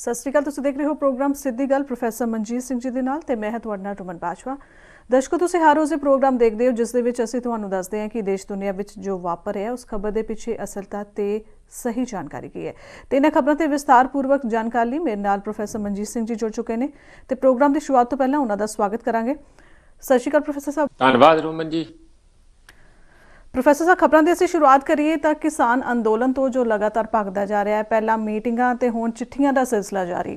ਸਤਿ ਸ਼੍ਰੀ ਅਕਾਲ। ਤੁਸੀਂ ਦੇਖ ਰਹੇ ਹੋ ਪ੍ਰੋਗਰਾਮ ਸਿੱਧੀ ਗੱਲ ਪ੍ਰੋਫੈਸਰ ਮਨਜੀਤ ਸਿੰਘ ਜੀ ਦੇ ਨਾਲ ਤੇ ਮੈਂ ਹਾਂ ਤੁਹਾਡਾ ਨਾਲ ਰਮਨ ਬਾਜਵਾ। ਦਰਸ਼ਕੋ, ਤੁਸੀਂ ਹਰ ਰੋਜ਼ ਇਹ ਪ੍ਰੋਗਰਾਮ ਦੇਖਦੇ ਹੋ ਜਿਸ ਦੇ ਵਿੱਚ ਅਸੀਂ ਤੁਹਾਨੂੰ ਦੱਸਦੇ ਹਾਂ ਕਿ ਦੇਸ਼ ਦੁਨੀਆ ਵਿੱਚ ਜੋ ਵਾਪਰ ਰਿਹਾ ਉਸ ਖਬਰ ਦੇ ਪਿੱਛੇ ਅਸਲਤਾ ਤੇ ਸਹੀ ਜਾਣਕਾਰੀ ਕੀ ਹੈ। ਤੇ ਇਹਨਾਂ ਖਬਰਾਂ ਤੇ ਵਿਸਤਾਰਪੂਰਵਕ ਜਾਣਕਾਰੀ ਲਈ ਮੇਰੇ ਨਾਲ ਪ੍ਰੋਫੈਸਰ ਮਨਜੀਤ ਸਿੰਘ ਜੀ ਜੁੜ ਚੁੱਕੇ ਨੇ ਤੇ ਪ੍ਰੋਗਰਾਮ ਦੀ ਸ਼ੁਰੂਆਤ ਤੋਂ ਪਹਿਲਾਂ ਉਹਨਾਂ ਦਾ ਸਵਾਗਤ ਕਰਾਂਗੇ। ਸਤਿ ਸ਼੍ਰੀ ਅਕਾਲ ਪ੍ਰੋਫੈਸਰ ਸਾਹਿਬ। ਧੰਨਵਾਦ ਰਮਨ ਜੀ। ਪ੍ਰੋਫੈਸਰ ਸਾਹਿਬ, ਖਬਰਾਂ ਦੀ ਅਸੀਂ ਸ਼ੁਰੂਆਤ ਕਰੀਏ ਤਾਂ ਕਿਸਾਨ ਅੰਦੋਲਨ ਤੋਂ ਜੋ ਲਗਾਤਾਰ ਭਗਦਾ ਜਾ ਰਿਹਾ ਹੈ, ਪਹਿਲਾਂ ਮੀਟਿੰਗਾਂ ਤੇ ਹੁਣ ਚਿੱਠੀਆਂ ਦਾ ਸਿਲਸਿਲਾ ਜਾਰੀ।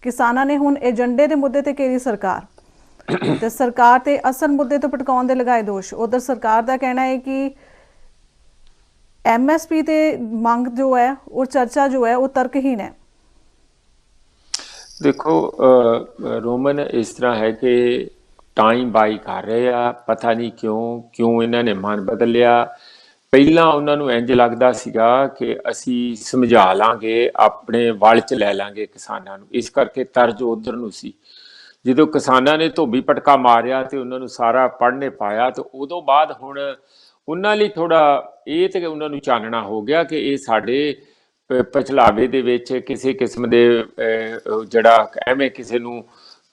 ਕਿਸਾਨਾਂ ਨੇ ਹੁਣ ਏਜੰਡੇ ਦੇ ਮੁੱਦੇ ਤੇ ਘੇਰੀ ਸਰਕਾਰ ਤੇ ਸਰਕਾਰ ਤੇ ਅਸਲ ਮੁੱਦੇ ਤੋਂ ਭਟਕਾਉਣ ਦੇ ਲਗਾਏ ਦੋਸ਼। ਉਧਰ ਸਰਕਾਰ ਦਾ ਕਹਿਣਾ ਹੈ ਕਿ ਐਮਐਸਪੀ ਤੇ ਮੰਗ ਜੋ ਹੈ ਉਹ ਚਰਚਾ ਜੋ ਹੈ ਉਹ ਤਰਕਹੀਣ ਹੈ। ਦੇਖੋ ਰੋਮਨ, ਇਸ ਤਰ੍ਹਾਂ ਹੈ ਕਿ ਟਾਈਮ ਬਾਈ ਕਰ ਰਹੇ ਆ, ਪਤਾ ਨਹੀਂ ਕਿਉਂ ਇਹਨਾਂ ਨੇ ਮਨ ਬਦਲਿਆ। ਪਹਿਲਾਂ ਉਹਨਾਂ ਨੂੰ ਇੰਜ ਲੱਗਦਾ ਸੀਗਾ ਕਿ ਅਸੀਂ ਸਮਝਾ ਲਾਂਗੇ, ਆਪਣੇ ਵੱਲ 'ਚ ਲੈ ਲਾਂਗੇ ਕਿਸਾਨਾਂ ਨੂੰ, ਇਸ ਕਰਕੇ ਤਰਜ ਉਧਰ ਨੂੰ ਸੀ। ਜਦੋਂ ਕਿਸਾਨਾਂ ਨੇ ਧੋਬੀ ਪਟਕਾ ਮਾਰਿਆ ਤੇ ਉਹਨਾਂ ਨੂੰ ਸਾਰਾ ਪੜ੍ਹਨੇ ਪਾਇਆ ਤੇ ਉਦੋਂ ਬਾਅਦ ਹੁਣ ਉਹਨਾਂ ਲਈ ਥੋੜਾ ਇਹ ਤੇ ਉਹਨਾਂ ਨੂੰ ਚਾਨਣਾ ਹੋ ਗਿਆ ਕਿ ਇਹ ਸਾਡੇ ਪਛਲਾਵੇ ਦੇ ਵਿੱਚ ਕਿਸੇ ਕਿਸਮ ਦੇ ਜਿਹੜਾ ਐਵੇਂ ਕਿਸੇ ਨੂੰ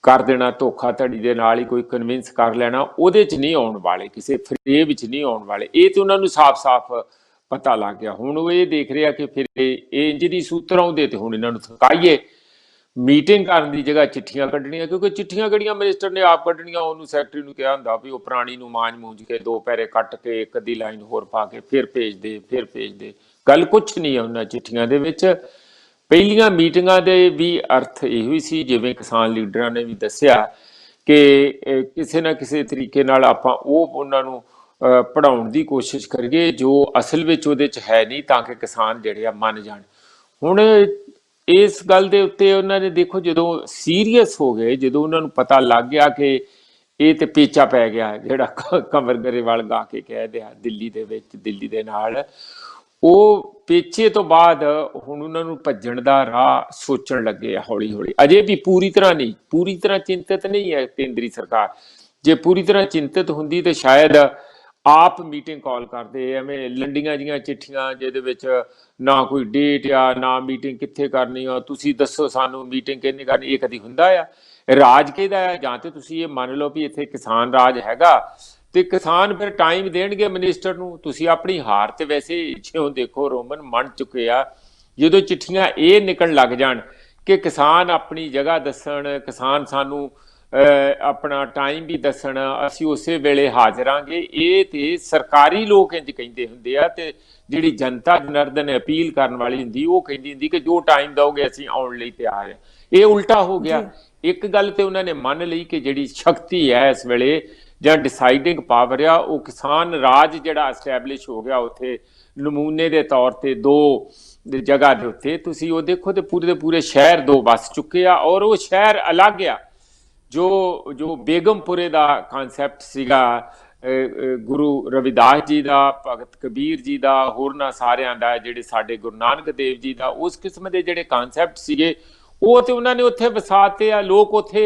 ਕਰ ਦੇਣਾ, ਧੋਖਾਧੜੀ ਦੇ ਨਾਲ ਹੀ ਕੋਈ ਕਨਵਿੰਸ ਕਰ ਲੈਣਾ, ਉਹਦੇ 'ਚ ਨਹੀਂ ਆਉਣ ਵਾਲੇ, ਕਿਸੇ ਫਰੇਬ ਵਿੱਚ ਨਹੀਂ ਆਉਣ ਵਾਲੇ। ਇਹ ਤੇ ਉਹਨਾਂ ਨੂੰ ਸਾਫ਼-ਸਾਫ਼ ਪਤਾ ਲੱਗ ਗਿਆ। ਹੁਣ ਉਹ ਇਹ ਦੇਖ ਰਿਹਾ ਕਿ ਫਿਰ ਇਹ ਇੰਜ ਦੀ ਸੂਤਰ ਆਉਂਦੇ ਤੇ ਹੁਣ ਇਹਨਾਂ ਨੂੰ ਥਕਾਈਏ, ਮੀਟਿੰਗ ਕਰਨ ਦੀ ਜਗ੍ਹਾ ਚਿੱਠੀਆਂ ਕੱਢਣੀਆਂ, ਕਿਉਂਕਿ ਚਿੱਠੀਆਂ ਕਿਹੜੀਆਂ ਮਿਨਿਸਟਰ ਨੇ ਆਪ ਕੱਢਣੀਆਂ। ਉਹਨੂੰ ਸੈਕਟਰੀ ਨੂੰ ਕਿਹਾ ਹੁੰਦਾ ਵੀ ਉਹ ਪੁਰਾਣੀ ਨੂੰ ਮਾਂਜ ਕੇ ਦੋ ਪੈਰੇ ਕੱਟ ਕੇ ਇੱਕ ਅੱਧੀ ਲਾਈਨ ਹੋਰ ਪਾ ਕੇ ਫਿਰ ਭੇਜ ਦੇ। ਗੱਲ ਕੁਛ ਨਹੀਂ ਹੈ ਉਹਨਾਂ ਚਿੱਠੀਆਂ ਦੇ ਵਿੱਚ। ਪਹਿਲੀਆਂ ਮੀਟਿੰਗਾਂ ਦੇ ਵੀ ਅਰਥ ਇਹੋ ਹੀ ਸੀ, ਜਿਵੇਂ ਕਿਸਾਨ ਲੀਡਰਾਂ ਨੇ ਵੀ ਦੱਸਿਆ, ਕਿ ਕਿਸੇ ਨਾ ਕਿਸੇ ਤਰੀਕੇ ਨਾਲ ਆਪਾਂ ਉਹਨਾਂ ਨੂੰ ਪੜ੍ਹਾਉਣ ਦੀ ਕੋਸ਼ਿਸ਼ ਕਰੀਏ ਜੋ ਅਸਲ ਵਿੱਚ ਉਹਦੇ 'ਚ ਹੈ ਨਹੀਂ, ਤਾਂ ਕਿ ਕਿਸਾਨ ਜਿਹੜੇ ਆ ਮੰਨ ਜਾਣ। ਹੁਣ ਇਸ ਗੱਲ ਦੇ ਉੱਤੇ ਉਹਨਾਂ ਨੇ ਦੇਖੋ, ਜਦੋਂ ਸੀਰੀਅਸ ਹੋ ਗਏ, ਜਦੋਂ ਉਹਨਾਂ ਨੂੰ ਪਤਾ ਲੱਗ ਗਿਆ ਕਿ ਇਹ ਤੇ ਪੇਚਾ ਪੈ ਗਿਆ, ਜਿਹੜਾ ਕੰਵਰ ਗਰੇਵਾਲ ਗਾ ਕੇ ਕਹਿ ਦਿਆ ਦਿੱਲੀ ਦੇ ਵਿੱਚ, ਦਿੱਲੀ ਦੇ ਨਾਲ, ਉਹ ਪੇਚੇ ਤੋਂ ਬਾਅਦ ਹੁਣ ਉਹਨਾਂ ਨੂੰ ਭੱਜਣ ਦਾ ਰਾਹ ਸੋਚਣ ਲੱਗੇ ਆ ਹੌਲੀ। ਅਜੇ ਵੀ ਪੂਰੀ ਤਰ੍ਹਾਂ ਚਿੰਤਤ ਨਹੀਂ ਹੈ ਕੇਂਦਰੀ ਸਰਕਾਰ। ਜੇ ਪੂਰੀ ਤਰ੍ਹਾਂ ਚਿੰਤਤ ਹੁੰਦੀ ਤੇ ਸ਼ਾਇਦ ਆਪ ਮੀਟਿੰਗ ਕਾਲ ਕਰਦੇ। ਐਵੇਂ ਲੰਡੀਆਂ ਜੀਆਂ ਚਿੱਠੀਆਂ ਜਿਹਦੇ ਵਿੱਚ ਨਾ ਕੋਈ ਡੇਟ ਆ, ਨਾ ਮੀਟਿੰਗ ਕਿੱਥੇ ਕਰਨੀ ਆ, ਤੁਸੀਂ ਦੱਸੋ ਸਾਨੂੰ ਮੀਟਿੰਗ ਕਿੰਨੀ ਕਰਨੀ, ਇਹ ਕਦੀ ਹੁੰਦਾ ਆ? ਰਾਜ ਕਿਹਦਾ ਹੈ? ਜਾਂ ਤੇ ਤੁਸੀਂ ਇਹ ਮੰਨ ਲਓ ਵੀ ਇੱਥੇ ਕਿਸਾਨ ਰਾਜ ਹੈਗਾ ਤੇ ਕਿਸਾਨ ਫਿਰ ਟਾਈਮ ਦੇਣਗੇ ਮਿਨਿਸਟਰ ਨੂੰ। ਤੁਸੀਂ ਆਪਣੀ ਹਾਰ ਤੇ ਵੈਸੇ ਜਿਉਂ ਦੇਖੋ ਰੋਮਨ ਮੰਨ ਚੁੱਕੇ ਆ। ਜਦੋਂ ਚਿੱਠੀਆਂ ਇਹ ਨਿਕਲਣ ਲੱਗ ਜਾਣ ਕਿ ਕਿਸਾਨ ਆਪਣੀ ਜਗ੍ਹਾ ਦੱਸਣ, ਕਿਸਾਨ ਸਾਨੂੰ ਆਪਣਾ ਟਾਈਮ ਵੀ ਦੱਸਣ, ਅਸੀਂ ਉਸੇ ਵੇਲੇ ਹਾਜ਼ਰਾਂਗੇ, ਇਹ ਤੇ ਸਰਕਾਰੀ ਲੋਕ ਇੰਜ ਕਹਿੰਦੇ ਹੁੰਦੇ ਆ, ਤੇ ਜਿਹੜੀ ਜਨਤਾ ਜਨਾਰਦਨ ਅਪੀਲ ਕਰਨ ਵਾਲੀ ਹੁੰਦੀ ਉਹ ਕਹਿੰਦੀ ਹੁੰਦੀ ਕਿ ਜੋ ਟਾਈਮ ਦਓਗੇ ਅਸੀਂ ਆਉਣ ਲਈ ਤਿਆਰ ਹਾਂ। ਇਹ ਉਲਟਾ ਹੋ ਗਿਆ। ਇੱਕ ਗੱਲ ਤੇ ਉਹਨਾਂ ਨੇ ਮੰਨ ਲਈ ਕਿ ਜਿਹੜੀ ਸ਼ਕਤੀ ਹੈ ਇਸ ਵੇਲੇ ਜਾਂ ਡਿਸਾਈਡਿੰਗ ਪਾਵਰ ਆ, ਉਹ ਕਿਸਾਨ ਰਾਜ ਜਿਹੜਾ ਐਸਟੈਬਲਿਸ਼ ਹੋ ਗਿਆ ਉੱਥੇ ਨਮੂਨੇ ਦੇ ਤੌਰ ਤੇ ਦੋ ਜਗ੍ਹਾ ਦੇ ਉੱਤੇ। ਤੁਸੀਂ ਉਹ ਦੇਖੋ ਤੇ ਪੂਰੇ ਦੇ ਪੂਰੇ ਸ਼ਹਿਰ ਦੋ ਵਸ ਚੁੱਕੇ ਆ, ਔਰ ਉਹ ਸ਼ਹਿਰ ਅਲੱਗ ਆ। ਜੋ ਬੇਗਮਪੁਰੇ ਦਾ ਕਨਸੈਪਟ ਸੀਗਾ ਗੁਰੂ ਰਵਿਦਾਸ ਜੀ ਦਾ, ਭਗਤ ਕਬੀਰ ਜੀ ਦਾ, ਹੋਰਨਾਂ ਸਾਰਿਆਂ ਦਾ, ਜਿਹੜੇ ਸਾਡੇ ਗੁਰੂ ਨਾਨਕ ਦੇਵ ਜੀ ਦਾ, ਉਸ ਕਿਸਮ ਦੇ ਜਿਹੜੇ ਕਨਸੈਪਟ ਸੀਗੇ ਉਹ ਤੇ ਉਹਨਾਂ ਨੇ ਉੱਥੇ ਵਸਾਤੇ ਆ। ਲੋਕ ਉੱਥੇ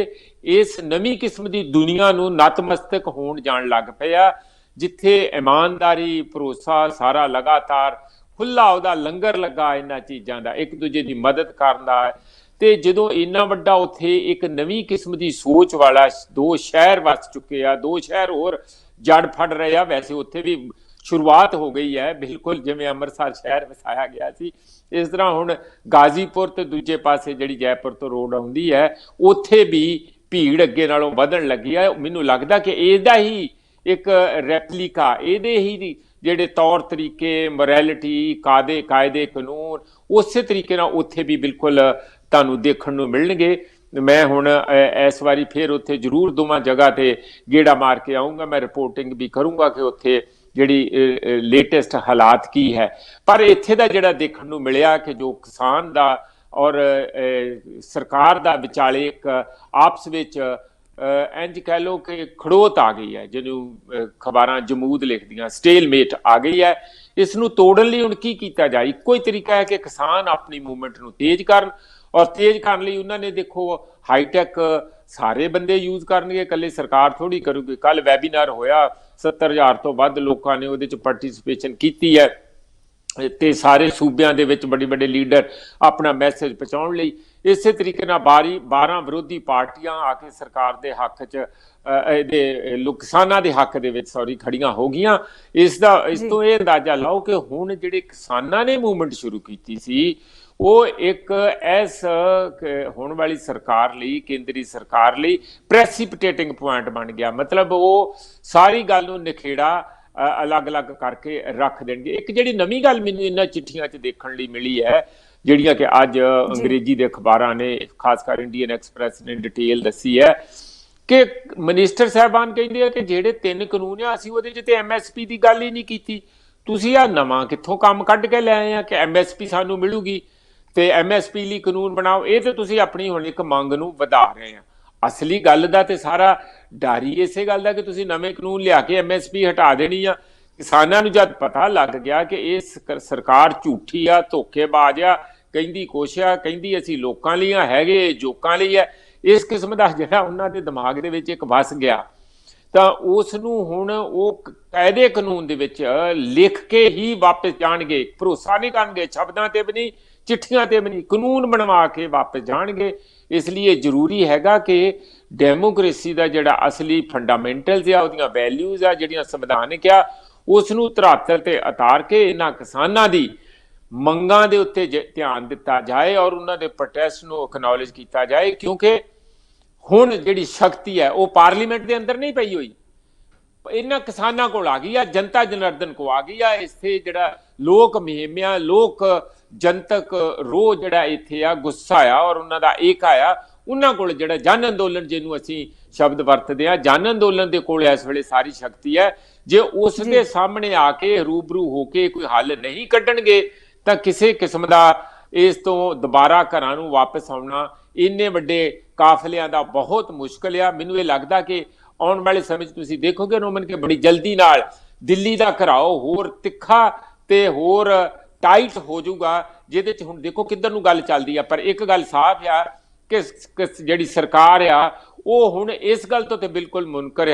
ਇਸ ਨਵੀਂ ਕਿਸਮ ਦੀ ਦੁਨੀਆ ਨੂੰ ਨਤਮਸਤਕ ਹੋਣ ਜਾਣ ਲੱਗ ਪਏ ਆ, ਜਿੱਥੇ ਇਮਾਨਦਾਰੀ, ਭਰੋਸਾ ਸਾਰਾ ਲਗਾਤਾਰ ਖੁੱਲਾ ਉਹਦਾ ਲੰਗਰ ਲੱਗਾ, ਇਹਨਾਂ ਚੀਜ਼ਾਂ ਦਾ, ਇੱਕ ਦੂਜੇ ਦੀ ਮਦਦ ਕਰਨ ਦਾ। ਤੇ ਜਦੋਂ ਇੰਨਾ ਵੱਡਾ ਉੱਥੇ ਇੱਕ ਨਵੀਂ ਕਿਸਮ ਦੀ ਸੋਚ ਵਾਲਾ ਦੋ ਸ਼ਹਿਰ ਵਸ ਚੁੱਕੇ ਆ, ਦੋ ਸ਼ਹਿਰ ਹੋਰ ਜੜ ਫੜ ਰਹੇ ਆ। ਵੈਸੇ ਉੱਥੇ ਵੀ ਸ਼ੁਰੂਆਤ ਹੋ ਗਈ ਹੈ, ਬਿਲਕੁਲ ਜਿਵੇਂ ਅੰਮ੍ਰਿਤਸਰ ਸ਼ਹਿਰ ਵਸਾਇਆ ਗਿਆ ਸੀ, ਇਸ ਤਰ੍ਹਾਂ ਹੁਣ ਗਾਜ਼ੀਪੁਰ ਤੇ ਦੂਜੇ ਪਾਸੇ ਜਿਹੜੀ ਜੈਪੁਰ ਤੋਂ ਰੋਡ ਆਉਂਦੀ ਹੈ, ਉੱਥੇ ਵੀ ਭੀੜ ਅੱਗੇ ਨਾਲੋਂ ਵਧਣ ਲੱਗੀ ਹੈ। ਮੈਨੂੰ ਲੱਗਦਾ ਕਿ ਇਹਦਾ ਹੀ ਇੱਕ ਰੈਪਲੀਕਾ, ਇਹਦੇ ਹੀ ਜਿਹੜੇ ਤੌਰ ਤਰੀਕੇ, ਮੋਰੈਲਿਟੀ, ਕਾਇਦੇ ਕਾਨੂੰਨ, ਉਸੇ ਤਰੀਕੇ ਨਾਲ ਉੱਥੇ ਵੀ ਬਿਲਕੁਲ ਤੁਹਾਨੂੰ ਦੇਖਣ ਨੂੰ ਮਿਲਣਗੇ। ਮੈਂ ਹੁਣ ਇਸ ਵਾਰੀ ਫਿਰ ਉੱਥੇ ਜ਼ਰੂਰ ਦੋਵਾਂ ਜਗ੍ਹਾ ਤੇ ਗੇੜਾ ਮਾਰ ਕੇ ਆਊਂਗਾ। ਮੈਂ ਰਿਪੋਰਟਿੰਗ ਵੀ ਕਰੂੰਗਾ ਕਿ ਉੱਥੇ ਜਿਹੜੀ ਲੇਟੈਸਟ ਹਾਲਾਤ ਕੀ ਹੈ। ਪਰ ਇੱਥੇ ਦਾ ਜਿਹੜਾ ਦੇਖਣ ਨੂੰ ਮਿਲਿਆ ਕਿ ਜੋ ਕਿਸਾਨ ਦਾ ਔਰ ਸਰਕਾਰ ਦਾ ਵਿਚਾਲੇ ਇੱਕ ਆਪਸ ਵਿੱਚ ਇੰਜ ਕਹਿ ਲਓ ਕਿ ਖੜੋਤ ਆ ਗਈ ਹੈ, ਜਿਹਨੂੰ ਅਖਬਾਰਾਂ ਜਮੂਦ ਲਿਖਦੀਆਂ, ਸਟੇਲਮੇਟ ਆ ਗਈ ਹੈ। ਇਸ ਨੂੰ ਤੋੜਨ ਲਈ ਹੁਣ ਕੀ ਕੀਤਾ ਜਾਏ? ਇੱਕੋ ਹੀ ਤਰੀਕਾ ਹੈ ਕਿ ਕਿਸਾਨ ਆਪਣੀ ਮੂਵਮੈਂਟ ਨੂੰ ਤੇਜ਼ ਕਰਨ, ਔਰ ਤੇਜ਼ ਕਰਨ ਲਈ ਉਹਨਾਂ ਨੇ ਦੇਖੋ ਹਾਈਟੈਕ ਸਾਰੇ ਬੰਦੇ ਯੂਜ਼ ਕਰਨਗੇ, ਇਕੱਲੇ ਸਰਕਾਰ ਥੋੜ੍ਹੀ ਕਰੂਗੀ। ਕੱਲ ਵੈਬੀਨਾਰ ਹੋਇਆ, 70,000 ਤੋਂ ਵੱਧ ਲੋਕਾਂ ਨੇ ਉਹਦੇ 'ਚ ਪਾਰਟੀਸਪੇਸ਼ਨ ਕੀਤੀ ਹੈ। ਤੇ ਸਾਰੇ ਸੂਬਿਆਂ ਦੇ ਵਿੱਚ ਵੱਡੇ ਵੱਡੇ ਲੀਡਰ ਆਪਣਾ ਮੈਸੇਜ ਪਹੁੰਚਾਉਣ ਲਈ ਇਸੇ ਤਰੀਕੇ ਨਾਲ 12 ਵਿਰੋਧੀ ਪਾਰਟੀਆਂ ਆ ਕੇ ਸਰਕਾਰ ਦੇ ਹੱਕ 'ਚ ਇਹਦੇ ਕਿਸਾਨਾਂ ਦੇ ਹੱਕ ਦੇ ਵਿੱਚ ਖੜੀਆਂ ਹੋ ਗਈਆਂ। ਇਸ ਤੋਂ ਇਹ ਅੰਦਾਜ਼ਾ ਲਾਓ ਕਿ ਹੁਣ ਜਿਹੜੇ ਕਿਸਾਨਾਂ ਨੇ ਮੂਵਮੈਂਟ ਸ਼ੁਰੂ ਕੀਤੀ ਸੀ ਉਹ ਇੱਕ ਇਸ ਹੋਣ ਵਾਲੀ ਸਰਕਾਰ ਲਈ, ਕੇਂਦਰੀ ਸਰਕਾਰ ਲਈ ਪ੍ਰੈਸੀਪਿਟੇਟਿੰਗ ਪੁਆਇੰਟ ਬਣ ਗਿਆ। ਮਤਲਬ ਉਹ ਸਾਰੀ ਗੱਲ ਨੂੰ ਨਿਖੇੜਾ ਅਲੱਗ-ਅਲੱਗ ਕਰਕੇ ਰੱਖ ਦੇਣਗੇ। ਇੱਕ ਜਿਹੜੀ ਨਵੀਂ ਗੱਲ ਮੈਨੂੰ ਇਹਨਾਂ ਚਿੱਠੀਆਂ 'ਚ ਦੇਖਣ ਲਈ ਮਿਲੀ ਹੈ, ਜਿਹੜੀਆਂ ਕਿ ਅੱਜ ਅੰਗਰੇਜ਼ੀ ਦੇ ਅਖਬਾਰਾਂ ਨੇ, ਖਾਸ ਕਰ ਇੰਡੀਅਨ ਐਕਸਪ੍ਰੈਸ ਨੇ ਡਿਟੇਲ ਦੱਸੀ ਹੈ ਕਿ ਮਿਨਿਸਟਰ ਸਾਹਿਬਾਨ ਕਹਿੰਦੇ ਆ ਕਿ ਜਿਹੜੇ 3 ਕਾਨੂੰਨ ਆ ਅਸੀਂ ਉਹਦੇ 'ਚ ਤੇ MSP ਦੀ ਗੱਲ ਹੀ ਨਹੀਂ ਕੀਤੀ। ਤੁਸੀਂ ਆ ਨਵਾਂ ਕਿੱਥੋਂ ਕੰਮ ਕੱਢ ਕੇ ਲੈ ਆਏ ਆ ਕਿ MSP ਸਾਨੂੰ ਮਿਲੂਗੀ ਤੇ MSP ਲਈ ਕਾਨੂੰਨ ਬਣਾਓ। ਇਹ ਤੇ ਤੁਸੀਂ ਆਪਣੀ ਹੁਣ ਇੱਕ ਮੰਗ ਨੂੰ ਵਧਾ ਰਹੇ ਆ। ਅਸਲੀ ਗੱਲ ਦਾ ਤੇ ਸਾਰਾ ਡਰ ਹੀ ਇਸੇ ਗੱਲ ਦਾ ਕਿ ਤੁਸੀਂ ਨਵੇਂ ਕਾਨੂੰਨ ਲਿਆ ਕੇ MSP ਹਟਾ ਦੇਣੀ ਆ। ਕਿਸਾਨਾਂ ਨੂੰ ਜਦ ਪਤਾ ਲੱਗ ਗਿਆ ਕਿ ਇਹ ਸਰਕਾਰ ਝੂਠੀ ਆ, ਧੋਖੇਬਾਜ਼ ਆ, ਕਹਿੰਦੀ ਕੁਛ ਆ, ਕਹਿੰਦੀ ਅਸੀਂ ਲੋਕਾਂ ਲਈ ਆ, ਹੈਗੇ ਜੋਕਾਂ ਲਈ ਹੈ, ਇਸ ਕਿਸਮ ਦਾ ਜਿਹੜਾ ਉਹਨਾਂ ਦੇ ਦਿਮਾਗ ਦੇ ਵਿੱਚ ਇੱਕ ਵਸ ਗਿਆ, ਤਾਂ ਉਸ ਨੂੰ ਹੁਣ ਉਹ ਕਾਇਦੇ ਕਾਨੂੰਨ ਦੇ ਵਿੱਚ ਲਿਖ ਕੇ ਹੀ ਵਾਪਸ ਜਾਣਗੇ। ਭਰੋਸਾ ਨਹੀਂ ਕਰਨਗੇ ਸ਼ਬਦਾਂ ਤੇ ਵੀ ਨਹੀਂ, ਚਿੱਠੀਆਂ ਤੇ ਵੀ ਨਹੀਂ, ਕਾਨੂੰਨ ਬਣਵਾ ਕੇ ਵਾਪਸ ਜਾਣਗੇ। ਇਸ ਲਈ ਇਹ ਜ਼ਰੂਰੀ ਹੈਗਾ ਕਿ ਡੈਮੋਕ੍ਰੇਸੀ ਦਾ ਜਿਹੜਾ ਅਸਲੀ ਫੰਡਾਮੈਂਟਲਸ ਆ, ਉਹਦੀਆਂ ਵੈਲਿਊਜ਼ ਆ ਜਿਹੜੀਆਂ ਸੰਵਿਧਾਨਿਕ ਆ, ਉਸ ਨੂੰ ਧਰਾਤਲ ਤੇ ਉਤਾਰ ਕੇ ਇਹਨਾਂ ਕਿਸਾਨਾਂ ਦੀ ਮੰਗਾਂ ਦੇ ਉੱਤੇ ਧਿਆਨ ਦਿੱਤਾ ਜਾਏ ਔਰ ਉਹਨਾਂ ਦੇ ਪ੍ਰੋਟੈਸਟ ਨੂੰ ਐਕਨੋਲੇਜ ਕੀਤਾ ਜਾਏ। ਕਿਉਂਕਿ ਹੁਣ ਜਿਹੜੀ ਸ਼ਕਤੀ ਹੈ ਉਹ ਪਾਰਲੀਮੈਂਟ ਦੇ ਅੰਦਰ ਨਹੀਂ ਪਈ ਹੋਈ, ਇਹਨਾਂ ਕਿਸਾਨਾਂ ਕੋਲ ਆ ਗਈ ਆ, ਜਨਤਾ ਜਨਾਰਦਨ ਕੋ ਆ ਗਈ ਆ। ਇੱਥੇ ਜਿਹੜਾ ਲੋਕ ਮੁਹਿੰਮਾਂ, ਲੋਕ ਜਨਤਕ ਰੋਹ ਜਿਹੜਾ ਇੱਥੇ ਆ, ਗੁੱਸਾ ਆ ਔਰ ਉਹਨਾਂ ਦਾ ਏਕਾ ਆ, ਉਹਨਾਂ ਕੋਲ ਜਿਹੜਾ ਜਨ ਅੰਦੋਲਨ ਜਿਹਨੂੰ ਅਸੀਂ ਸ਼ਬਦ ਵਰਤਦੇ ਆ, ਜਨ ਅੰਦੋਲਨ ਦੇ ਕੋਲ ਇਸ ਵੇਲੇ ਸਾਰੀ ਸ਼ਕਤੀ ਹੈ। ਜੇ ਉਸ ਦੇ ਸਾਹਮਣੇ ਆ ਕੇ ਰੂਬਰੂ ਹੋ ਕੇ ਕੋਈ ਹੱਲ ਨਹੀਂ ਕੱਢਣਗੇ ਤਾਂ ਕਿਸੇ ਕਿਸਮ ਦਾ ਇਸ ਤੋਂ ਦੁਬਾਰਾ ਘਰਾਂ ਨੂੰ ਵਾਪਸ ਆਉਣਾ ਇੰਨੇ ਵੱਡੇ ਕਾਫਲਿਆਂ ਦਾ ਬਹੁਤ ਮੁਸ਼ਕਲ ਆ। ਮੈਨੂੰ ਇਹ ਲੱਗਦਾ ਕਿ ਆਉਣ ਵਾਲੇ ਸਮੇਂ 'ਚ ਤੁਸੀਂ ਦੇਖੋਗੇ ਰੋਮਨ ਕਿ ਬੜੀ ਜਲਦੀ ਨਾਲ ਦਿੱਲੀ ਦਾ ਘਰਾਓ ਹੋਰ ਤਿੱਖਾ ਤੇ ਹੋਰ ਟਾਈਟ ਹੋ ਜਾਊਗਾ, ਜਿਹਦੇ 'ਚ ਹੁਣ ਦੇਖੋ ਕਿੱਧਰ ਨੂੰ ਗੱਲ ਚੱਲਦੀ ਆ। ਪਰ ਇੱਕ ਗੱਲ ਸਾਫ਼ ਆ ਕਿ ਜਿਹੜੀ ਸਰਕਾਰ ਆ ਉਹ ਹੁਣ ਇਸ ਗੱਲ ਤੋਂ ਤੇ ਬਿਲਕੁਲ ਮੁਨਕਰ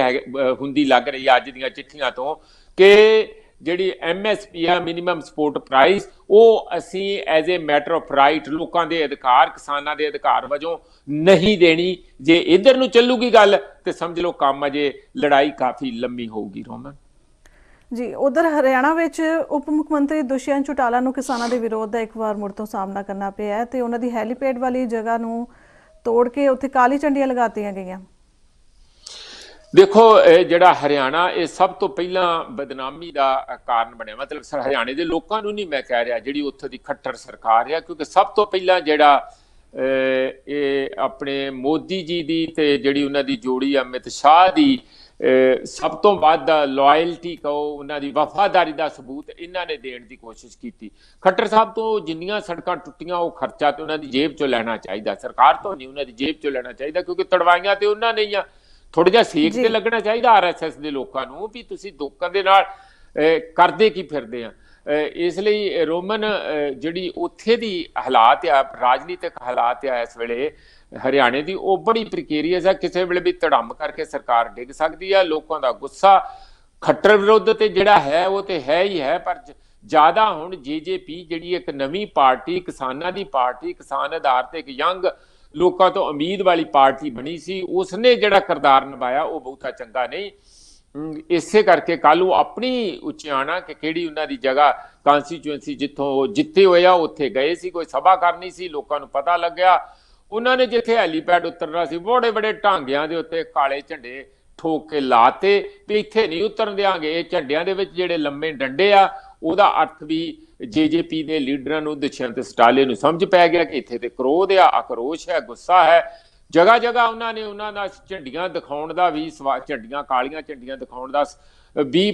ਹੁੰਦੀ ਲੱਗ ਰਹੀ ਆ ਅੱਜ ਦੀਆਂ ਚਿੱਠੀਆਂ ਤੋਂ ਕਿ ਜਿਹੜੀ MSP ਆ, ਮਿਨੀਮਮ ਸਪੋਰਟ ਪ੍ਰਾਈਸ, ਉਹ ਅਸੀਂ as a matter of right ਲੋਕਾਂ ਦੇ ਅਧਿਕਾਰ, ਕਿਸਾਨਾਂ ਦੇ ਅਧਿਕਾਰ ਵਜੋਂ ਨਹੀਂ ਦੇਣੀ। ਜੇ ਇਧਰ ਨੂੰ ਚੱਲੂਗੀ ਗੱਲ ਤੇ ਸਮਝ ਲਓ ਕੰਮ ਅਜੇ ਲੜਾਈ ਕਾਫੀ ਲੰਮੀ ਹੋਊਗੀ। ਰੋਮਨ ਜੀ, ਉਧਰ ਹਰਿਆਣਾ ਵਿੱਚ ਉਪ ਮੁੱਖ ਮੰਤਰੀ ਦੁਸ਼ਯੰਤ ਚੌਟਾਲਾ ਨੂੰ ਕਿਸਾਨਾਂ ਦੇ ਵਿਰੋਧ ਦਾ ਇੱਕ ਵਾਰ ਮੁੜ ਤੋਂ ਸਾਹਮਣਾ ਕਰਨਾ ਪਿਆ ਹੈ ਤੇ ਉਹਨਾਂ ਦੀ ਹੈਲੀਪੈਡ ਵਾਲੀ ਜਗ੍ਹਾ ਨੂੰ ਤੋੜ ਕੇ ਉੱਥੇ ਕਾਲੀ ਝੰਡੀਆਂ ਲਗਾਤੀਆਂ ਗਈਆਂ। ਦੇਖੋ ਜਿਹੜਾ ਹਰਿਆਣਾ ਇਹ ਸਭ ਤੋਂ ਪਹਿਲਾਂ ਬਦਨਾਮੀ ਦਾ ਕਾਰਨ ਬਣਿਆ। ਮਤਲਬ ਹਰਿਆਣੇ ਦੇ ਲੋਕਾਂ ਨੂੰ ਨਹੀਂ ਮੈਂ ਕਹਿ ਰਿਹਾ, ਜਿਹੜੀ ਉੱਥੋਂ ਦੀ ਖੱਟਰ ਸਰਕਾਰ ਆ, ਕਿਉਂਕਿ ਸਭ ਤੋਂ ਪਹਿਲਾਂ ਜਿਹੜਾ ਇਹ ਆਪਣੇ ਮੋਦੀ ਜੀ ਦੀ ਤੇ ਜਿਹੜੀ ਉਹਨਾਂ ਦੀ ਜੋੜੀ ਅਮਿਤ ਸ਼ਾਹ ਦੀ ਸਭ ਤੋਂ ਵੱਧ ਲਾਇਲਟੀ ਕਹੋ, ਉਹਨਾਂ ਦੀ ਵਫਾਦਾਰੀ ਦਾ ਸਬੂਤ ਇਹਨਾਂ ਨੇ ਦੇਣ ਦੀ ਕੋਸ਼ਿਸ਼ ਕੀਤੀ। ਖੱਟਰ ਸਾਹਿਬ ਤੋਂ ਜਿੰਨੀਆਂ ਸੜਕਾਂ ਟੁੱਟੀਆਂ ਉਹ ਖਰਚਾ ਤੇ ਉਹਨਾਂ ਦੀ ਜੇਬ ਚੋਂ ਲੈਣਾ ਚਾਹੀਦਾ, ਸਰਕਾਰ ਤੋਂ ਨਹੀਂ, ਉਹਨਾਂ ਦੀ ਜੇਬ ਚੋਂ ਲੈਣਾ ਚਾਹੀਦਾ, ਕਿਉਂਕਿ ਤੜਵਾਈਆਂ ਤੇ ਉਹਨਾਂ ਨੇ ਆ। ਥੋੜਾ ਜਿਹਾ ਸੇਕ ਤੇ ਲੱਗਣਾ ਚਾਹੀਦਾ RSS ਦੇ ਲੋਕਾਂ ਨੂੰ ਵੀ ਤੁਸੀਂ ਲੋਕਾਂ ਦੇ ਨਾਲ ਕਰਦੇ ਕੀ ਫਿਰਦੇ ਆ। ਇਸ ਲਈ ਰੋਮਨ ਜਿਹੜੀ ਉੱਥੇ ਦੀ ਹਾਲਾਤ ਆ, ਰਾਜਨੀਤਿਕ ਹਾਲਾਤ ਆ ਇਸ ਵੇਲੇ ਹਰਿਆਣੇ ਦੀ, ਉਹ ਬੜੀ ਪ੍ਰੀਕੇਰੀਅਸ ਆ। ਕਿਸੇ ਵੇਲੇ ਵੀ ਧੜੰਮ ਕਰਕੇ ਸਰਕਾਰ ਡਿੱਗ ਸਕਦੀ ਆ। ਲੋਕਾਂ ਦਾ ਗੁੱਸਾ ਖੱਟਰ ਵਿਰੁੱਧ ਤੇ ਜਿਹੜਾ ਹੈ ਉਹ ਤੇ ਹੈ ਹੀ ਹੈ, ਪਰ ਜ਼ਿਆਦਾ ਹੁਣ JJP ਜਿਹੜੀ ਇੱਕ ਨਵੀਂ ਪਾਰਟੀ, ਕਿਸਾਨਾਂ ਦੀ ਪਾਰਟੀ, ਕਿਸਾਨ ਆਧਾਰ ਤੇ ਇੱਕ ਯੰਗ ਲੋਕਾਂ ਤੋਂ ਉਮੀਦ ਵਾਲੀ ਪਾਰਟੀ ਬਣੀ ਸੀ, ਉਸਨੇ ਜਿਹੜਾ ਕਿਰਦਾਰ ਨਿਭਾਇਆ ਉਹ ਬਹੁਤਾ ਚੰਗਾ ਨਹੀਂ। ਇਸੇ ਕਰਕੇ ਕੱਲ ਉਹ ਆਪਣੀ ਉਚਿਆਣਾ ਕਿ ਕਿਹੜੀ ਉਹਨਾਂ ਦੀ ਜਗ੍ਹਾ ਕਾਂਸਟੀਚੁਐਂਸੀ ਜਿੱਥੋਂ ਉਹ ਜਿੱਤੇ ਹੋਏ ਆ ਉੱਥੇ ਗਏ ਸੀ, ਕੋਈ ਸਭਾ ਕਰਨੀ ਸੀ, ਲੋਕਾਂ ਨੂੰ ਪਤਾ ਲੱਗਿਆ। ਉਹਨਾਂ ਨੇ ਜਿੱਥੇ ਹੈਲੀਪੈਡ ਉਤਰਨਾ ਸੀ ਬੜੇ ਬੜੇ ਢਾਂਗਿਆਂ ਦੇ ਉੱਤੇ ਕਾਲੇ ਝੰਡੇ ਠੋਕ ਕੇ ਲਾਤੇ ਵੀ ਇੱਥੇ ਨਹੀਂ ਉਤਰਨ ਦਿਆਂਗੇ। ਇਹ ਝੰਡਿਆਂ ਦੇ ਵਿੱਚ ਜਿਹੜੇ ਲੰਮੇ ਡੰਡੇ ਆ ਉਹਦਾ ਅਰਥ ਵੀ JJP ਦੇ ਲੀਡਰਾਂ ਨੂੰ, ਦੁਸ਼ਯੰਤ ਚੌਟਾਲਾ ਨੂੰ ਸਮਝ ਪੈ ਗਿਆ ਕਿ ਇੱਥੇ ਤੇ ਕ੍ਰੋਧ ਆ, ਆਕਰੋਸ਼ ਹੈ, ਗੁੱਸਾ ਹੈ। ਜਗ੍ਹਾ ਜਗ੍ਹਾ ਉਹਨਾਂ ਨੇ ਉਹਨਾਂ ਦਾ ਝੰਡੀਆਂ ਦਿਖਾਉਣ ਦਾ ਵੀ, ਝੰਡੀਆਂ ਕਾਲੀਆਂ ਝੰਡੀਆਂ ਦਿਖਾਉਣ ਦਾ ਵੀ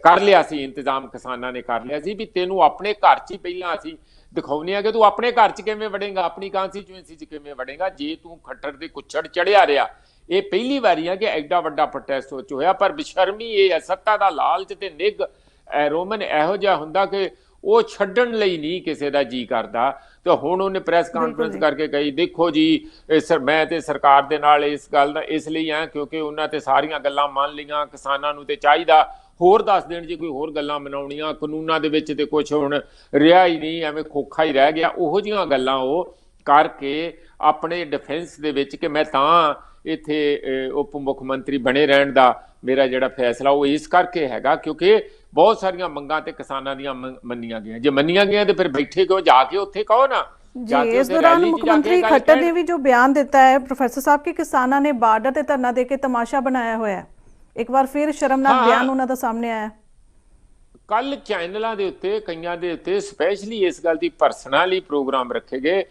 ਕਰ ਲਿਆ ਸੀ ਇੰਤਜ਼ਾਮ, ਕਿਸਾਨਾਂ ਨੇ ਕਰ ਲਿਆ ਸੀ ਵੀ ਤੈਨੂੰ ਆਪਣੇ ਘਰ 'ਚ ਹੀ ਪਹਿਲਾਂ ਅਸੀਂ ਦਿਖਾਉਂਦੇ ਆ ਕਿ ਤੂੰ ਆਪਣੇ ਘਰ 'ਚ ਕਿਵੇਂ ਵੜੇਗਾ, ਆਪਣੀ ਕਾਂਸਟੀਚੁਐਂਸੀ 'ਚ ਕਿਵੇਂ ਵੜੇਗਾ ਜੇ ਤੂੰ ਖੱਟਰ ਦੇ ਕੁੱਛੜ ਚੜਿਆ ਰਿਹਾ। ਇਹ ਪਹਿਲੀ ਵਾਰੀ ਆ ਕਿ ਐਡਾ ਵੱਡਾ ਪ੍ਰੋਟੈਸਟ ਹੋ ਹੋਇਆ, ਪਰ ਬੇਸ਼ਰਮੀ ਇਹ ਹੈ, ਸੱਤਾ ਦਾ ਲਾਲਚ ਤੇ ਨਿੱਘ ਰੋਮਨ ਇਹੋ ਜਿਹਾ ਹੁੰਦਾ ਕਿ ਉਹ ਛੱਡਣ ਲਈ ਨਹੀਂ ਕਿਸੇ ਦਾ ਜੀ ਕਰਦਾ। ਤੇ ਹੁਣ ਉਹਨੇ ਪ੍ਰੈਸ ਕਾਨਫਰੰਸ ਕਰਕੇ ਕਹੀ, ਦੇਖੋ ਜੀ ਮੈਂ ਤੇ ਸਰਕਾਰ ਦੇ ਨਾਲ ਇਸ ਗੱਲ ਦਾ ਇਸ ਲਈ ਆ ਕਿਉਂਕਿ ਉਹਨਾਂ ਤੇ ਸਾਰੀਆਂ ਗੱਲਾਂ ਮੰਨ ਲਈਆਂ, ਕਿਸਾਨਾਂ ਨੂੰ ਤੇ ਚਾਹੀਦਾ ਹੋਰ ਦੱਸ ਦੇਣ ਜੇ ਕੋਈ ਹੋਰ ਗੱਲਾਂ ਬਣਾਉਣੀਆਂ ਕਾਨੂੰਨਾਂ ਦੇ ਵਿੱਚ ਤੇ ਕੁਝ ਹੁਣ ਰਿਹਾ ਹੀ ਨਹੀਂ, ਐਵੇਂ ਖੋਖਾ ਹੀ ਰਹਿ ਗਿਆ। ਉਹੋ ਜਿਹੀਆਂ ਗੱਲਾਂ ਉਹ ਕਰਕੇ ਆਪਣੇ ਡਿਫੈਂਸ ਦੇ ਵਿੱਚ ਕਿ ਮੈਂ ਤਾਂ ਇੱਥੇ ਉਪ ਮੁੱਖ ਮੰਤਰੀ ਬਣੇ ਰਹਿਣ ਦਾ ਮੇਰਾ ਜਿਹੜਾ ਫੈਸਲਾ ਉਹ ਇਸ ਕਰਕੇ ਹੈਗਾ ਕਿਉਂਕਿ ਬਹੁਤ ਸਾਰੀਆਂ ਮੰਗਾਂ ਤੇ ਕਿਸਾਨਾਂ ਦੀਆਂ ਮੰਨੀਆਂ ਗਈਆਂ। ਜੇ ਮੰਨੀਆਂ ਗਈਆਂ ਤੇ ਫਿਰ ਬੈਠੇ ਕਿਉਂ, ਜਾ ਕੇ ਉੱਥੇ ਕਹੋ ਨਾ। जी, इस दौरान मुख्यमंत्री खट्टर ने भी जो बयान देता है प्रोफेसर साहब कि किसानां ने बार्डर ते धरना दे के तमाशा बनाया हुआ है, एक बार फिर शर्मनाक बयान उन्हां दा सामने आया। ਕੱਲ ਚੈਨਲਾਂ ਦੇ ਉੱਤੇ ਕਈਆਂ ਦੇ ਉੱਤੇ ਸਪੈਸ਼ਲੀ ਇਸ ਗੱਲ ਦੀ ਪਰਸਨਲੀ ਪ੍ਰੋਗਰਾਮ ਰੱਖੇ ਗਏ।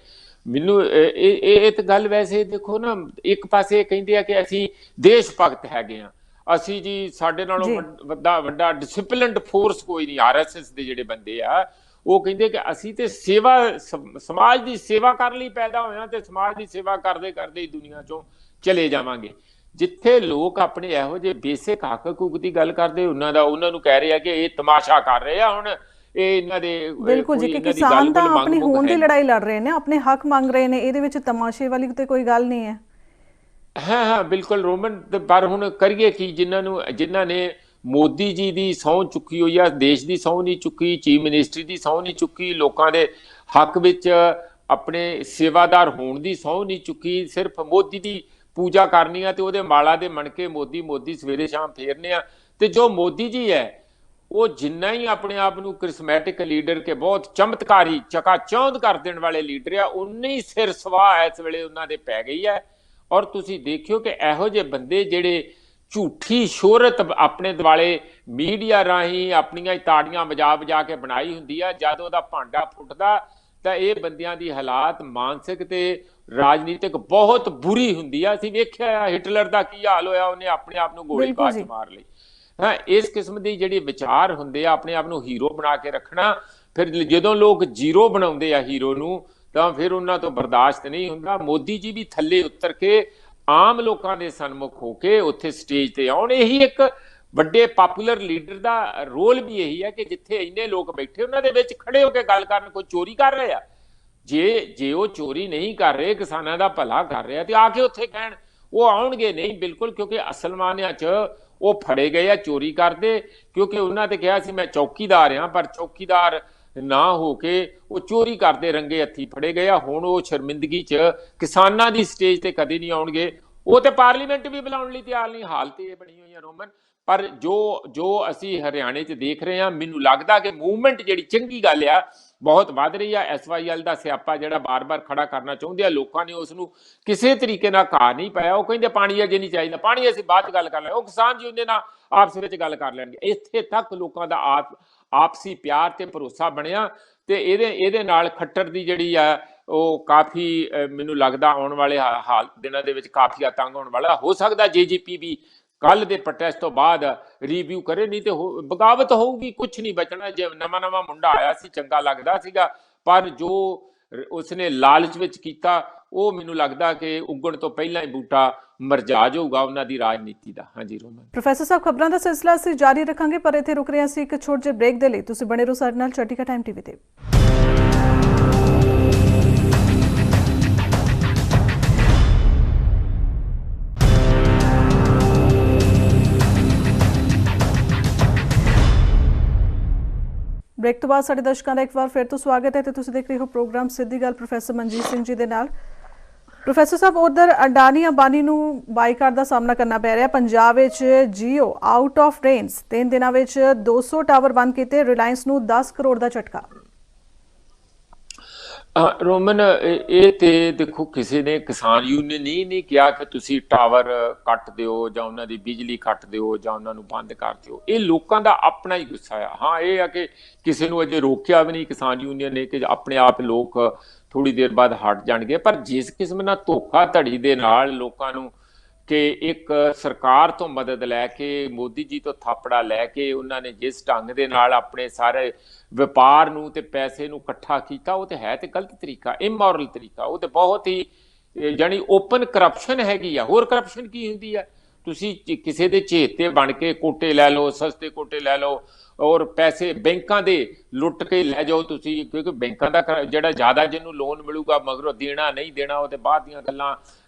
ਮੈਨੂੰ ਇਹ ਤਾਂ ਗੱਲ ਵੈਸੇ ਦੇਖੋ ਨਾ, ਇੱਕ ਪਾਸੇ ਕਹਿੰਦੇ ਆ ਕਿ ਅਸੀਂ ਦੇਸ਼ ਭਗਤ ਹੈਗੇ ਆ, ਅਸੀਂ ਜੀ ਸਾਡੇ ਨਾਲੋਂ ਵੱਡਾ ਡਿਸਪਲਿਨਡ ਫੋਰਸ ਕੋਈ ਨਹੀਂ। RSS ਦੇ ਜਿਹੜੇ ਬੰਦੇ ਆ ਉਹ ਕਹਿੰਦੇ ਕਿ ਅਸੀਂ ਤੇ ਸੇਵਾ, ਸਮਾਜ ਦੀ ਸੇਵਾ ਕਰਨ ਲਈ ਪੈਦਾ ਹੋਏ ਹਾਂ ਤੇ ਸਮਾਜ ਦੀ ਸੇਵਾ ਕਰਦੇ ਕਰਦੇ ਹੀ ਦੁਨੀਆ ਚੋਂ ਚਲੇ ਜਾਵਾਂਗੇ। ਜਿੱਥੇ ਲੋਕ ਆਪਣੇ ਇਹੋ ਜਿਹੇ ਬੇਸਿਕ ਹੱਕ ਹਕੂਕ ਦੀ ਗੱਲ ਕਰਦੇ ਉਹਨਾਂ ਨੂੰ ਕਹਿ ਰਹੇ ਆ ਕਿ ਇਹ ਤਮਾਸ਼ਾ ਕਰ ਰਹੇ ਆ। ਹੁਣ ਇਹ ਇਹਨਾਂ ਦੇ ਬਿਲਕੁਲ ਜੀ ਕਿ ਕਿਸਾਨ ਤਾਂ ਆਪਣੀ ਹੋਂਦ ਦੀ ਲੜਾਈ ਲੜ ਰਹੇ ਨੇ, ਆਪਣੇ ਹੱਕ ਮੰਗ ਰਹੇ ਨੇ, ਇਹਦੇ ਵਿੱਚ ਤਮਾਸ਼ੇ ਵਾਲੀ ਤੇ ਕੋਈ ਗੱਲ ਨਹੀਂ ਹੈ। ਹਾਂ ਬਿਲਕੁਲ ਰੋਮਨ, ਪਰ ਹੁਣ ਕਰੀਏ ਕੀ? ਜਿਨ੍ਹਾਂ ਨੇ ਮੋਦੀ ਜੀ ਦੀ ਸਹੁੰ ਚੁੱਕੀ ਹੋਈ ਆ, ਦੇਸ਼ ਦੀ ਸਹੁੰ ਨਹੀਂ ਚੁੱਕੀ, ਚੀਫ ਮਿਨਿਸਟਰੀ ਦੀ ਸਹੁੰ ਨਹੀਂ ਚੁੱਕੀ, ਲੋਕਾਂ ਦੇ ਹੱਕ ਵਿੱਚ ਆਪਣੇ ਸੇਵਾਦਾਰ ਹੋਣ ਦੀ ਸਹੁੰ ਨਹੀਂ ਚੁੱਕੀ, ਸਿਰਫ ਮੋਦੀ ਦੀ ਪੂਜਾ ਕਰਨੀ ਆ ਤੇ ਉਹਦੇ ਮਾਲਾ ਦੇ ਮਣਕੇ ਮੋਦੀ ਸਵੇਰੇ ਸ਼ਾਮ ਫੇਰਨੇ ਆ। ਤੇ ਜੋ ਮੋਦੀ ਜੀ ਹੈ ਉਹ ਜਿੰਨਾ ਹੀ ਆਪਣੇ ਆਪ ਨੂੰ ਕ੍ਰਿਸਮੈਟਿਕ ਲੀਡਰ ਕੇ ਬਹੁਤ ਚਮਤਕਾਰੀ ਚਕਾਚੌਂਧ ਕਰ ਦੇਣ ਵਾਲੇ ਲੀਡਰ ਆ, ਉਨੇ ਹੀ ਸਿਰ ਸਵਾਹ ਇਸ ਵੇਲੇ ਉਹਨਾਂ ਦੇ ਪੈ ਗਈ ਹੈ। ਔਰ ਤੁਸੀਂ ਦੇਖਿਓ ਕਿ ਇਹੋ ਜਿਹੇ ਬੰਦੇ ਜਿਹੜੇ ਝੂਠੀ ਸ਼ੋਹਰਤ ਆਪਣੇ ਦੁਆਲੇ ਮੀਡੀਆ ਰਾਹੀਂ ਆਪਣੀਆਂ ਤਾੜੀਆਂ ਵਜਾ ਕੇ ਬਣਾਈ ਹੁੰਦੀ ਆ, ਜਦ ਉਹਦਾ ਭਾਂਡਾ ਫੁੱਟਦਾ ਤਾਂ ਇਹ ਬੰਦਿਆਂ ਦੀ ਹਾਲਾਤ ਮਾਨਸਿਕ ਤੇ ਰਾਜਨੀਤਿਕ ਬਹੁਤ ਬੁਰੀ ਹੁੰਦੀ ਆ। ਅਸੀਂ ਵੇਖਿਆ ਹਿਟਲਰ ਦਾ ਕੀ ਹਾਲ ਹੋਇਆ, ਉਹਨੇ ਆਪਣੇ ਆਪ ਨੂੰ ਗੋਲੀ ਬਾਜ਼ ਮਾਰ ਲਈ। ਹਾਂ, ਇਸ ਕਿਸਮ ਦੀ ਜਿਹੜੀ ਵਿਚਾਰ ਹੁੰਦੇ ਆ, ਆਪਣੇ ਆਪ ਨੂੰ ਹੀਰੋ ਬਣਾ ਕੇ ਰੱਖਣਾ, ਫਿਰ ਜਦੋਂ ਲੋਕ ਜ਼ੀਰੋ ਬਣਾਉਂਦੇ ਆ ਹੀਰੋ ਨੂੰ ਤਾਂ ਫਿਰ ਉਹਨਾਂ ਤੋਂ ਬਰਦਾਸ਼ਤ ਨਹੀਂ ਹੁੰਦਾ। ਮੋਦੀ ਜੀ ਵੀ ਥੱਲੇ ਉਤਰ ਕੇ ਆਮ ਲੋਕਾਂ ਦੇ ਸਨਮੁਖ ਹੋ ਕੇ ਉੱਥੇ ਸਟੇਜ ਤੇ ਆਉਣ। ਇਹੀ ਇੱਕ ਵੱਡੇ ਪਾਪੂਲਰ ਲੀਡਰ ਦਾ ਰੋਲ ਵੀ ਇਹੀ ਹੈ ਕਿ ਜਿੱਥੇ ਇੰਨੇ ਲੋਕ ਬੈਠੇ ਉਹਨਾਂ ਦੇ ਵਿੱਚ ਖੜੇ ਹੋ ਕੇ ਗੱਲ ਕਰਨ। ਕੋਈ ਚੋਰੀ ਕਰ ਰਹੇ ਆ, ਜੇ ਉਹ ਚੋਰੀ ਨਹੀਂ ਕਰ ਰਹੇ, ਕਿਸਾਨਾਂ ਦਾ ਭਲਾ ਕਰ ਰਹੇ ਆ ਤੇ ਆ ਕੇ ਉੱਥੇ ਕਹਿਣ। ਉਹ ਆਉਣਗੇ ਨਹੀਂ ਬਿਲਕੁਲ, ਕਿਉਂਕਿ ਅਸਲ ਮਾਨਿਆਂ 'ਚ ਉਹ ਫੜੇ ਗਏ ਆ ਚੋਰੀ ਕਰਦੇ, ਕਿਉਂਕਿ ਉਹਨਾਂ ਤੇ ਕਿਹਾ ਸੀ ਮੈਂ ਚੌਕੀਦਾਰ ਆ, ਪਰ ਚੌਕੀਦਾਰ ਨਾ ਹੋ ਕੇ ਉਹ ਚੋਰੀ ਕਰਦੇ ਰੰਗੇ ਹੱਥੀ ਫੜੇ ਗਏ ਆ। ਹੁਣ ਉਹ ਸ਼ਰਮਿੰਦਗੀ 'ਚ ਕਿਸਾਨਾਂ ਦੀ ਸਟੇਜ ਤੇ ਕਦੇ ਨਹੀਂ ਆਉਣਗੇ। ਉਹ ਤੇ ਪਾਰਲੀਮੈਂਟ ਵੀ ਬੁਲਾਉਣ ਲਈ ਤਿਆਰ ਨਹੀਂ। ਹਾਲਤ ਇਹ ਬਣੀ ਹੋਈ ਆ ਰੋਮਨ। ਪਰ ਜੋ ਅਸੀਂ ਹਰਿਆਣੇ 'ਚ ਦੇਖ ਰਹੇ ਹਾਂ, ਮੈਨੂੰ ਲੱਗਦਾ ਕਿ ਮੂਵਮੈਂਟ ਜਿਹੜੀ ਚੰਗੀ ਗੱਲ ਆ ਬਹੁਤ ਵੱਧ ਰਹੀ ਆ। SYL ਦਾ ਸਿਆਪਾ ਜਿਹੜਾ ਬਾਰ-ਬਾਰ ਖੜਾ ਕਰਨਾ ਚਾਹੁੰਦੇ ਆ, ਲੋਕਾਂ ਨੇ ਉਸ ਨੂੰ ਕਿਸੇ ਤਰੀਕੇ ਨਾਲ ਘਾ ਨਹੀਂ ਪਾਇਆ। ਉਹ ਕਹਿੰਦੇ ਪਾਣੀ ਅਜੇ ਨਹੀਂ ਚਾਹੀਦਾ, ਪਾਣੀ ਅਸੀਂ ਬਾਅਦ 'ਚ ਗੱਲ ਕਰ ਲਾਂਗੇ। ਉਹ ਕਿਸਾਨ ਜੀ ਉਹਦੇ ਨਾਲ ਆਪਸ ਵਿੱਚ ਗੱਲ ਕਰ ਲੈਣਗੇ। ਇੱਥੇ ਤੱਕ ਲੋਕਾਂ ਦਾ ਆਪਸੀ ਪਿਆਰ ਤੇ ਭਰੋਸਾ ਬਣਿਆ ਤੇ ਇਹਦੇ ਨਾਲ ਖੱਟਰ ਦੀ ਜਿਹੜੀ ਆ ਉਹ ਕਾਫੀ ਮੈਨੂੰ ਲੱਗਦਾ ਆਉਣ ਵਾਲੇ ਦਿਨਾਂ ਦੇ ਵਿੱਚ ਕਾਫੀ ਤੰਗ ਹੋਣ ਵਾਲਾ। ਹੋ ਸਕਦਾ JGP ਵੀ ਕੱਲ ਦੇ ਪ੍ਰੋਟੈਸਟ ਤੋਂ ਬਾਅਦ ਰਿਵਿਊ ਕਰੇ, ਨਹੀਂ ਤੇ ਬਗਾਵਤ ਹੋਊਗੀ, ਕੁਛ ਨਹੀਂ ਬਚਣਾ। ਜੇ ਨਵਾਂ ਮੁੰਡਾ ਆਇਆ ਸੀ ਚੰਗਾ ਲੱਗਦਾ ਸੀਗਾ, ਪਰ ਜੋ ਉਸਨੇ ਲਾਲਚ ਵਿੱਚ ਕੀਤਾ ਉਹ ਮੈਨੂੰ ਲੱਗਦਾ ਕਿ ਉੱਗਣ ਤੋਂ ਪਹਿਲਾਂ ਹੀ ਬੂਟਾ ਮਰਜਾ ਜਾਊਗਾ ਉਹਨਾਂ ਦੀ ਰਾਜਨੀਤੀ ਦਾ। ਹਾਂਜੀ ਰੋਮਨ। ਪ੍ਰੋਫੈਸਰ ਸਾਹਿਬ, ਖਬਰਾਂ ਦਾ ਸਿਲਸਿਲਾ ਅਸੀਂ ਜਾਰੀ ਰੱਖਾਂਗੇ, ਪਰ ਇੱਥੇ ਰੁਕ ਰਹੇ ਅਸੀਂ ਇੱਕ ਛੋਟੇ ਜਿਹੇ ਬ੍ਰੇਕ ਦੇ ਲਈ। ਤੁਸੀਂ ਬਣੇ ਰਹੋ ਸਾਡੇ ਨਾਲ ਚਰਟਿਕਾ ਟਾਈਮ TV ਤੇ। ब्रेक तो बाद साडे दर्शकों का एक बार फिर तो स्वागत है। तो तुसीं देख रहे हो प्रोग्राम सीधी गल प्रोफैसर मनजीत सिंह जी दे नाल। प्रोफैसर साहब, उधर अडानी अंबानी नूं बाईकाट का सामना करना पै रहा। पंजाब विच जियो आउट ऑफ रेंज 3 दिनों विच 200 टावर बंद किए, रिलायंस नूं 10 करोड़ का झटका। ਰੋਮਨ, ਇਹ ਤੇ ਦੇਖੋ ਕਿਸੇ ਨੇ ਕਿਸਾਨ ਯੂਨੀਅਨ ਨਹੀਂ ਕਿਹਾ ਕਿ ਤੁਸੀਂ ਟਾਵਰ ਕੱਟ ਦਿਓ ਜਾਂ ਉਹਨਾਂ ਦੀ ਬਿਜਲੀ ਕੱਟ ਦਿਓ ਜਾਂ ਉਹਨਾਂ ਨੂੰ ਬੰਦ ਕਰ ਦਿਓ। ਇਹ ਲੋਕਾਂ ਦਾ ਆਪਣਾ ਹੀ ਗੁੱਸਾ ਆ। ਹਾਂ, ਇਹ ਆ ਕਿ ਕਿਸੇ ਨੂੰ ਅਜੇ ਰੋਕਿਆ ਵੀ ਨਹੀਂ ਕਿਸਾਨ ਯੂਨੀਅਨ ਨੇ ਕਿ ਆਪਣੇ ਆਪ ਲੋਕ ਥੋੜੀ ਦੇਰ ਬਾਅਦ ਹਟ ਜਾਣਗੇ। ਪਰ ਜਿਸ ਕਿਸਮ ਨਾਲ ਧੋਖਾਧੜੀ ਦੇ ਨਾਲ ਲੋਕਾਂ ਨੂੰ ਕਿ ਇੱਕ ਸਰਕਾਰ ਤੋਂ ਮਦਦ ਲੈ ਕੇ, ਮੋਦੀ ਜੀ ਤੋਂ ਥਾਪੜਾ ਲੈ ਕੇ ਉਹਨਾਂ ਨੇ ਜਿਸ ਢੰਗ ਦੇ ਨਾਲ ਆਪਣੇ ਸਾਰੇ ਵਪਾਰ ਨੂੰ ਤੇ ਪੈਸੇ ਨੂੰ ਇਕੱਠਾ ਕੀਤਾ, ਉਹ ਤੇ ਹੈ ਤੇ ਗਲਤ ਤਰੀਕਾ, ਇਮੋਰਲ ਤਰੀਕਾ। ਉਹ ਤੇ ਬਹੁਤ ਹੀ ਜਾਨੀ ਓਪਨ ਕਰਪਸ਼ਨ ਹੈਗੀ ਆ। ਹੋਰ ਕਰਪਸ਼ਨ ਕੀ ਹੁੰਦੀ ਆ? ਕਿਸੇ ਦੇ ਚਹੇਤੇ ਬਣ ਕੇ ਕੋਟੇ ਲੈ ਲਓ, ਸਸਤੇ ਕੋਟੇ ਲੈ ਲਓ ਔਰ ਪੈਸੇ ਬੈਂਕਾਂ ਦੇ ਲੁੱਟ ਕੇ ਲੈ ਜਾਓ ਤੁਸੀਂ, ਕਿਉਂਕਿ ਬੈਂਕਾਂ ਦਾ ਜਿਹੜਾ ਜ਼ਿਆਦਾ ਜਿਹਨੂੰ ਲੋਨ ਮਿਲੂਗਾ ਮਗਰੋਂ ਦੇਣਾ ਨਹੀਂ ਦੇਣਾ ਉਹਦੇ ਬਾਅਦ ਦੀਆਂ ਗੱਲਾਂ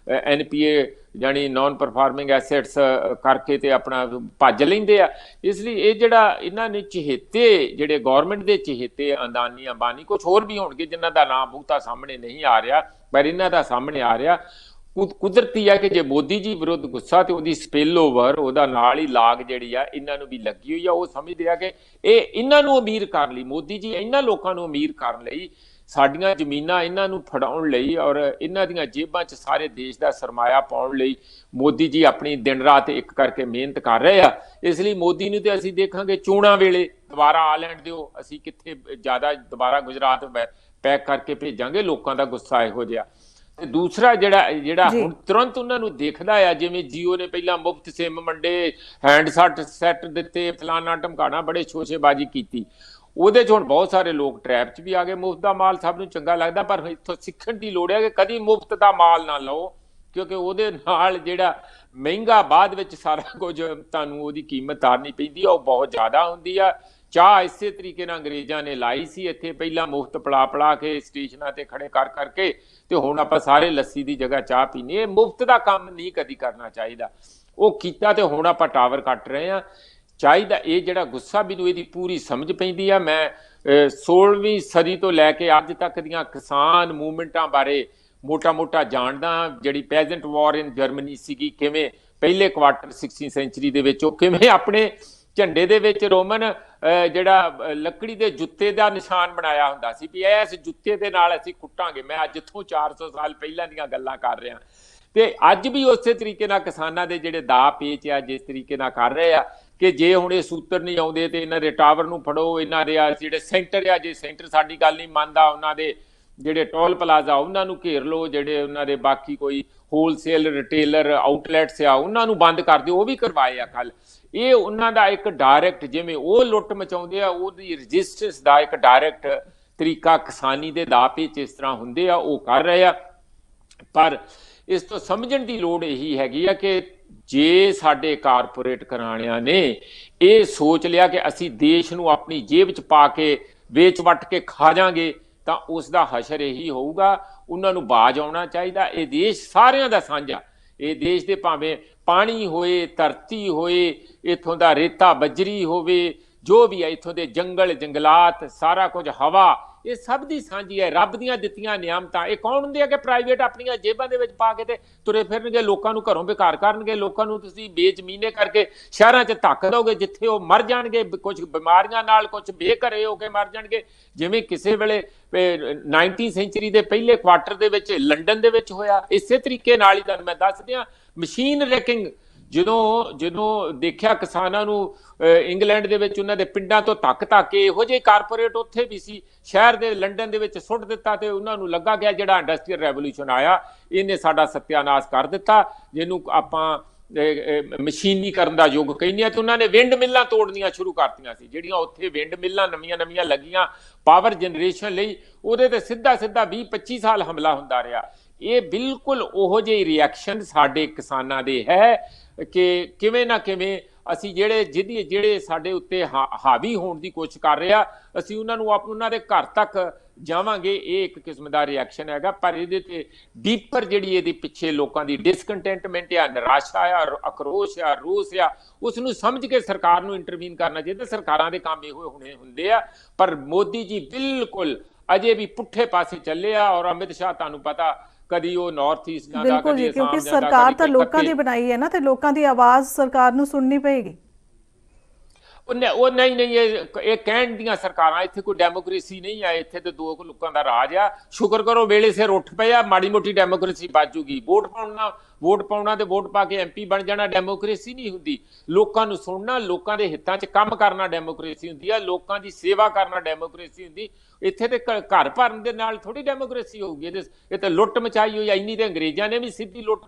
NPA ਜਾਨੀ ਨਾਨ ਪਰਫਾਰਮਿੰਗ ਐਸੈਟਸ ਕਰਕੇ ਤੇ ਆਪਣਾ ਭੱਜ ਲੈਂਦੇ ਆ। ਇਸ ਲਈ ਇਹ ਜਿਹੜਾ ਇਹਨਾਂ ਨੇ ਚਹੇਤੇ ਜਿਹੜੇ ਗੌਰਮੈਂਟ ਦੇ ਚਹੇਤੇ ਅਦਾਨੀ ਅੰਬਾਨੀ ਕੁਝ ਹੋਰ ਵੀ ਹੋਣਗੇ ਜਿਨ੍ਹਾਂ ਦਾ ਨਾਮ ਬਹੁਤਾ ਸਾਹਮਣੇ ਨਹੀਂ ਆ ਰਿਹਾ, ਪਰ ਇਹਨਾਂ ਦਾ ਸਾਹਮਣੇ ਆ ਰਿਹਾ। ਕੁਦਰਤੀ ਆ ਕਿ ਜੇ ਮੋਦੀ ਜੀ ਵਿਰੁੱਧ ਗੁੱਸਾ ਤੇ ਉਹਦੀ ਸਪਿਲ ਓਵਰ ਉਹਦਾ ਨਾਲ ਹੀ ਲਾਗ ਜਿਹੜੀ ਆ ਇਹਨਾਂ ਨੂੰ ਵੀ ਲੱਗੀ ਹੋਈ ਆ। ਉਹ ਸਮਝਦੇ ਆ ਕਿ ਇਹ ਇਹਨਾਂ ਨੂੰ ਅਮੀਰ ਕਰਨ ਲਈ, ਮੋਦੀ ਜੀ ਇਹਨਾਂ ਲੋਕਾਂ ਨੂੰ ਅਮੀਰ ਕਰਨ ਲਈ, ਸਾਡੀਆਂ ਜ਼ਮੀਨਾਂ ਇਹਨਾਂ ਨੂੰ ਫੜਾਉਣ ਲਈ ਔਰ ਇਹਨਾਂ ਦੀਆਂ ਜੇਬਾਂ 'ਚ ਸਾਰੇ ਦੇਸ਼ ਦਾ ਸਰਮਾਇਆ ਪਾਉਣ ਲਈ ਮੋਦੀ ਜੀ ਆਪਣੀ ਦਿਨ ਰਾਤ ਇੱਕ ਕਰਕੇ ਮਿਹਨਤ ਕਰ ਰਹੇ ਆ। ਇਸ ਲਈ ਮੋਦੀ ਨੂੰ ਤੇ ਅਸੀਂ ਦੇਖਾਂਗੇ ਚੋਣਾਂ ਵੇਲੇ ਦੁਬਾਰਾ ਆ ਲੈਣ ਦਿਓ, ਅਸੀਂ ਕਿੱਥੇ ਜ਼ਿਆਦਾ ਦੁਬਾਰਾ ਗੁਜਰਾਤ ਪੈਕ ਕਰਕੇ ਭੇਜਾਂਗੇ, ਲੋਕਾਂ ਦਾ ਗੁੱਸਾ ਇਹੋ ਜਿਹਾ। ਤੇ ਦੂਸਰਾ ਜਿਹੜਾ ਹੁਣ ਤੁਰੰਤ ਉਹਨਾਂ ਨੂੰ ਦੇਖਦਾ ਆ, ਜਿਵੇਂ ਜੀਓ ਨੇ ਪਹਿਲਾਂ ਮੁਫਤ ਸਿਮ ਵੰਡੇ, ਹੈਂਡ ਸੈੱਟ ਦਿੱਤੇ, ਫਲਾਨਾ ਢਮਕਾਣਾ, ਬੜੇ ਸ਼ੋਸ਼ੇਬਾਜ਼ੀ ਕੀਤੀ, ਉਹਦੇ 'ਚ ਹੁਣ ਬਹੁਤ ਸਾਰੇ ਲੋਕ ਟਰੈਪ 'ਚ ਵੀ ਆ ਗਏ। ਮੁਫਤ ਦਾ ਮਾਲ ਸਭ ਨੂੰ ਚੰਗਾ ਲੱਗਦਾ, ਪਰ ਇੱਥੋਂ ਸਿੱਖਣ ਦੀ ਲੋੜ ਹੈ ਕਿ ਕਦੀ ਮੁਫਤ ਦਾ ਮਾਲ ਨਾ ਲਓ, ਕਿਉਂਕਿ ਉਹਦੇ ਨਾਲ ਜਿਹੜਾ ਮਹਿੰਗਾ ਬਾਅਦ ਵਿੱਚ ਸਾਰਾ ਕੁਝ ਤੁਹਾਨੂੰ ਉਹਦੀ ਕੀਮਤ ਤਾਰਨੀ ਪੈਂਦੀ ਆ, ਉਹ ਬਹੁਤ ਜ਼ਿਆਦਾ ਹੁੰਦੀ ਆ। ਚਾਹ ਇਸੇ ਤਰੀਕੇ ਨਾਲ ਅੰਗਰੇਜ਼ਾਂ ਨੇ ਲਾਈ ਸੀ ਇੱਥੇ, ਪਹਿਲਾਂ ਮੁਫਤ ਪਿਲਾ ਕੇ ਸਟੇਸ਼ਨਾਂ ਤੇ ਖੜੇ ਕਰਕੇ, ਤੇ ਹੁਣ ਆਪਾਂ ਸਾਰੇ ਲੱਸੀ ਦੀ ਜਗ੍ਹਾ ਚਾਹ ਪੀਂਦੇ। ਇਹ ਮੁਫਤ ਦਾ ਕੰਮ ਨਹੀਂ ਕਦੀ ਕਰਨਾ ਚਾਹੀਦਾ, ਉਹ ਕੀਤਾ ਤੇ ਹੁਣ ਆਪਾਂ ਟਾਵਰ ਕੱਟ ਰਹੇ ਹਾਂ। ਚਾਹੀਦਾ ਇਹ ਜਿਹੜਾ ਗੁੱਸਾ ਮੈਨੂੰ ਇਹਦੀ ਪੂਰੀ ਸਮਝ ਪੈਂਦੀ ਆ। ਮੈਂ 16ਵੀਂ ਸਦੀ ਤੋਂ ਲੈ ਕੇ ਅੱਜ ਤੱਕ ਦੀਆਂ ਕਿਸਾਨ ਮੂਵਮੈਂਟਾਂ ਬਾਰੇ ਮੋਟਾ ਜਾਣਦਾ, ਜਿਹੜੀ ਪੈਜੈਂਟ ਵਾਰ ਇਨ ਜਰਮਨੀ ਸੀਗੀ, ਕਿਵੇਂ ਪਹਿਲੇ ਕੁਆਟਰ 16ਵੀਂ ਸੈਂਚਰੀ ਦੇ ਵਿੱਚ ਉਹ ਕਿਵੇਂ ਆਪਣੇ ਝੰਡੇ ਦੇ ਵਿੱਚ ਰੋਮਨ ਜਿਹੜਾ ਲੱਕੜੀ ਦੇ ਜੁੱਤੇ ਦਾ ਨਿਸ਼ਾਨ ਬਣਾਇਆ ਹੁੰਦਾ ਸੀ ਵੀ ਇਸ ਜੁੱਤੇ ਦੇ ਨਾਲ ਅਸੀਂ ਕੁੱਟਾਂਗੇ। ਮੈਂ ਅੱਜ ਤੋਂ 400 ਸਾਲ ਪਹਿਲਾਂ ਦੀਆਂ ਗੱਲਾਂ ਕਰ ਰਿਹਾ, ਤੇ ਅੱਜ ਵੀ ਉਸੇ ਤਰੀਕੇ ਨਾਲ ਕਿਸਾਨਾਂ ਦੇ ਜਿਹੜੇ ਦਾ ਪੇਚ ਆ ਜਿਸ ਤਰੀਕੇ ਨਾਲ ਕਰ ਰਹੇ ਆ ਕਿ ਜੇ ਹੁਣ ਇਹ ਸੂਤਰ ਨਹੀਂ ਆਉਂਦੇ ਤੇ ਇਹਨਾਂ ਦੇ ਟਾਵਰ ਨੂੰ ਫੜੋ, ਇਹਨਾਂ ਦੇ ਜਿਹੜੇ ਸੈਂਟਰ ਆ, ਜੇ ਸੈਂਟਰ ਸਾਡੀ ਗੱਲ ਨਹੀਂ ਮੰਨਦਾ, ਉਹਨਾਂ ਦੇ ਜਿਹੜੇ ਟੋਲ ਪਲਾਜ਼ਾ ਉਹਨਾਂ ਨੂੰ ਘੇਰ ਲਓ, ਜਿਹੜੇ ਉਹਨਾਂ ਦੇ ਬਾਕੀ ਕੋਈ ਹੋਲਸੇਲ ਰਿਟੇਲਰ ਆਊਟਲੈਟਸ ਆ ਉਹਨਾਂ ਨੂੰ ਬੰਦ ਕਰ ਦਿਓ, ਉਹ ਵੀ ਕਰਵਾਏ ਆ ਕੱਲ। ਇਹ ਉਹਨਾਂ ਦਾ ਇੱਕ ਡਾਇਰੈਕਟ, ਜਿਵੇਂ ਉਹ ਲੁੱਟ ਮਚਾਉਂਦੇ ਆ, ਉਹਦੀ ਰਜਿਸਟੈਂਸ ਦਾ ਇੱਕ ਡਾਇਰੈਕਟ ਤਰੀਕਾ ਕਿਸਾਨੀ ਦੇ ਦਾਅ ਪੇਚ ਇਸ ਤਰ੍ਹਾਂ ਹੁੰਦੇ ਆ, ਉਹ ਕਰ ਰਹੇ ਆ। ਪਰ ਇਸ ਤੋਂ ਸਮਝਣ ਦੀ ਲੋੜ ਇਹੀ ਹੈਗੀ ਆ ਕਿ ਜੇ ਸਾਡੇ ਕਾਰਪੋਰੇਟ ਘਰਾਣਿਆਂ ਨੇ ਇਹ ਸੋਚ ਲਿਆ ਕਿ ਅਸੀਂ ਦੇਸ਼ ਨੂੰ ਆਪਣੀ ਜੇਬ 'ਚ ਪਾ ਕੇ ਵੇਚ ਵੱਟ ਕੇ ਖਾ ਜਾਾਂਗੇ, ਤਾਂ ਉਸ ਦਾ ਹਸ਼ਰ ਇਹੀ ਹੋਊਗਾ। ਉਹਨਾਂ ਨੂੰ ਬਾਜ਼ ਆਉਣਾ ਚਾਹੀਦਾ। ਇਹ ਦੇਸ਼ ਸਾਰਿਆਂ ਦਾ ਸਾਂਝਾ, ਇਹ ਦੇਸ਼ ਦੇ ਭਾਵੇਂ ਪਾਣੀ ਹੋਏ, ਧਰਤੀ ਹੋਏ, ਇੱਥੋਂ ਦਾ ਰੇਤਾ ਬਜਰੀ ਹੋਵੇ, ਜੋ ਵੀ ਹੈ, ਇੱਥੋਂ ਦੇ ਜੰਗਲ ਜੰਗਲਾਤ, ਸਾਰਾ ਕੁਝ, ਹਵਾ, ਇਹ ਸਭ ਦੀ ਸਾਂਝੀ ਹੈ, ਰੱਬ ਦੀਆਂ ਦਿੱਤੀਆਂ ਨਿਆਮਤਾਂ। ਇਹ ਕੌਣ ਹੁੰਦੇ ਆ ਕਿ ਪ੍ਰਾਈਵੇਟ ਆਪਣੀਆਂ ਜੇਬਾਂ ਦੇ ਵਿੱਚ ਪਾ ਕੇ ਤੇ ਤੁਰੇ ਫਿਰਨਗੇ, ਲੋਕਾਂ ਨੂੰ ਘਰੋਂ ਬੇਕਾਰ ਕਰਨਗੇ, ਲੋਕਾਂ ਨੂੰ ਤੁਸੀਂ ਬੇਜ਼ਮੀਨੇ ਕਰਕੇ ਸ਼ਹਿਰਾਂ 'ਚ ਧੱਕ ਦੋਗੇ ਜਿੱਥੇ ਉਹ ਮਰ ਜਾਣਗੇ, ਕੁਝ ਬਿਮਾਰੀਆਂ ਨਾਲ, ਕੁਝ ਬੇਘਰੇ ਹੋ ਕੇ ਮਰ ਜਾਣਗੇ, ਜਿਵੇਂ ਕਿਸੇ ਵੇਲੇ 19ਵੀਂ ਸੈਂਚਰੀ ਦੇ ਪਹਿਲੇ ਕੁਆਟਰ ਦੇ ਵਿੱਚ ਲੰਡਨ ਦੇ ਵਿੱਚ ਹੋਇਆ। ਇਸੇ ਤਰੀਕੇ ਨਾਲ ਹੀ ਤੁਹਾਨੂੰ ਮੈਂ ਦੱਸ ਦਿਆਂ, ਮਸ਼ੀਨ ਰੈਕਿੰਗ ਜਦੋਂ ਦੇਖਿਆ ਕਿਸਾਨਾਂ ਨੂੰ ਇੰਗਲੈਂਡ ਦੇ ਵਿੱਚ ਉਹਨਾਂ ਦੇ ਪਿੰਡਾਂ ਤੋਂ ਧੱਕ ਕੇ ਇਹੋ ਜਿਹੇ ਕਾਰਪੋਰੇਟ ਉੱਥੇ ਵੀ ਸੀ, ਸ਼ਹਿਰ ਦੇ ਲੰਡਨ ਦੇ ਵਿੱਚ ਸੁੱਟ ਦਿੱਤਾ, ਤੇ ਉਹਨਾਂ ਨੂੰ ਲੱਗਾ ਗਿਆ ਜਿਹੜਾ ਇੰਡਸਟਰੀਅਲ ਰੈਵੋਲੂਸ਼ਨ ਆਇਆ ਇਹਨੇ ਸਾਡਾ ਸੱਤਿਆਨਾਸ਼ ਕਰ ਦਿੱਤਾ, ਜਿਹਨੂੰ ਆਪਾਂ ਮਸ਼ੀਨੀਕਰਨ ਦਾ ਯੁੱਗ ਕਹਿੰਦੇ ਆ। ਤੇ ਉਹਨਾਂ ਨੇ ਵਿੰਡ ਮਿੱਲਾਂ ਤੋੜਨੀਆਂ ਸ਼ੁਰੂ ਕਰਤੀਆਂ ਸੀ, ਜਿਹੜੀਆਂ ਉੱਥੇ ਵਿੰਡ ਮਿੱਲਾਂ ਨਵੀਆਂ ਲੱਗੀਆਂ ਪਾਵਰ ਜਨਰੇਸ਼ਨ ਲਈ, ਉਹਦੇ ਤੇ ਸਿੱਧਾ 20-25 ਸਾਲ ਹਮਲਾ ਹੁੰਦਾ ਰਿਹਾ। ਇਹ ਬਿਲਕੁਲ ਉਹੋ ਜਿਹੀ ਰਿਐਕਸ਼ਨ ਸਾਡੇ ਕਿਸਾਨਾਂ ਦੇ ਹੈ ਕਿ ਕਿਵੇਂ ਨਾ ਕਿਵੇਂ ਅਸੀਂ ਜਿਹੜੇ ਸਾਡੇ ਉੱਤੇ ਹਾਵੀ ਹੋਣ ਦੀ ਕੋਸ਼ਿਸ਼ ਕਰ ਰਹੇ ਆ, ਅਸੀਂ ਉਹਨਾਂ ਨੂੰ ਉਹਨਾਂ ਦੇ ਘਰ ਤੱਕ ਜਾਵਾਂਗੇ। ਇਹ ਇੱਕ ਕਿਸਮ ਦਾ ਰਿਐਕਸ਼ਨ ਹੈਗਾ, ਪਰ ਇਹਦੇ ਤੇ ਡੀਪਰ ਜਿਹੜੀ ਇਹਦੇ ਪਿੱਛੇ ਲੋਕਾਂ ਦੀ ਡਿਸਕੰਟੈਂਟਮੈਂਟ ਆ, ਨਿਰਾਸ਼ਾ ਆ, ਅਕਰੋਸ਼ ਆ, ਰੋਸ ਆ, ਉਸ ਨੂੰ ਸਮਝ ਕੇ ਸਰਕਾਰ ਨੂੰ ਇੰਟਰਵੀਨ ਕਰਨਾ ਚਾਹੀਦਾ। ਸਰਕਾਰਾਂ ਦੇ ਕੰਮ ਇਹੋ ਹੁਣੇ ਹੁੰਦੇ ਆ, ਪਰ ਮੋਦੀ ਜੀ ਬਿਲਕੁਲ ਅਜੇ ਵੀ ਪੁੱਠੇ ਪਾਸੇ ਚੱਲੇ ਆ। ਔਰ ਅਮਿਤ ਸ਼ਾਹ ਤੁਹਾਨੂੰ ਪਤਾ ਕਦੀ ਉਹ ਨਾਰਥ ਈਸਟ ਜਾਂਦਾ, ਕਦੀ ਅਸਾਮ ਜਾਂਦਾ, ਸਰਕਾਰ ਤਾਂ ਲੋਕਾਂ ਦੀ ਬਣਾਈ ਹੈ ਨਾ, ਤੇ ਲੋਕਾਂ ਦੀ ਆਵਾਜ਼ ਸਰਕਾਰ ਨੂੰ ਸੁਣਨੀ ਪਏਗੀ। ਉਹ ਨਹੀਂ ਇਹ ਕਹਿਣ ਦੀਆਂ ਸਰਕਾਰਾਂ, ਇੱਥੇ ਕੋਈ ਡੈਮੋਕ੍ਰੇਸੀ ਨਹੀਂ ਆ, ਇੱਥੇ ਤੇ ਦੋ ਲੋਕਾਂ ਦਾ ਰਾਜ ਆ। ਸ਼ੁਕਰ ਕਰੋ ਵੇਲੇ ਸਿਰ ਉੱਠ ਪਏ ਆ, ਮਾੜੀ ਮੋਟੀ ਡੈਮੋਕ੍ਰੇਸੀ ਬਾਜੂਗੀ। ਵੋਟ ਪਾਉਣਾ ਤੇ ਵੋਟ ਪਾ ਕੇ MP ਬਣ ਜਾਣਾ ਡੈਮੋਕ੍ਰੇਸੀ ਨਹੀਂ ਹੁੰਦੀ। ਲੋਕਾਂ ਨੂੰ ਸੁਣਨਾ, ਲੋਕਾਂ ਦੇ ਹਿੱਤਾਂ 'ਚ ਕੰਮ ਕਰਨਾ ਡੈਮੋਕ੍ਰੇਸੀ ਹੁੰਦੀ ਆ, ਲੋਕਾਂ ਦੀ ਸੇਵਾ ਕਰਨਾ ਡੈਮੋਕ੍ਰੇਸੀ ਹੁੰਦੀ। ਇੱਥੇ ਤੇ ਘਰ ਭਰਨ ਦੇ ਨਾਲ ਥੋੜੀ ਡੈਮੋਕ੍ਰੇਸੀ ਹੋਊਗੀ। ਇਹ ਤੇ ਲੁੱਟ ਮਚਾਈ ਹੋਈ ਆ। ਇੰਨੀ ਤੇ ਅੰਗਰੇਜ਼ਾਂ ਨੇ ਵੀ ਸਿੱਧੀ ਲੁੱਟ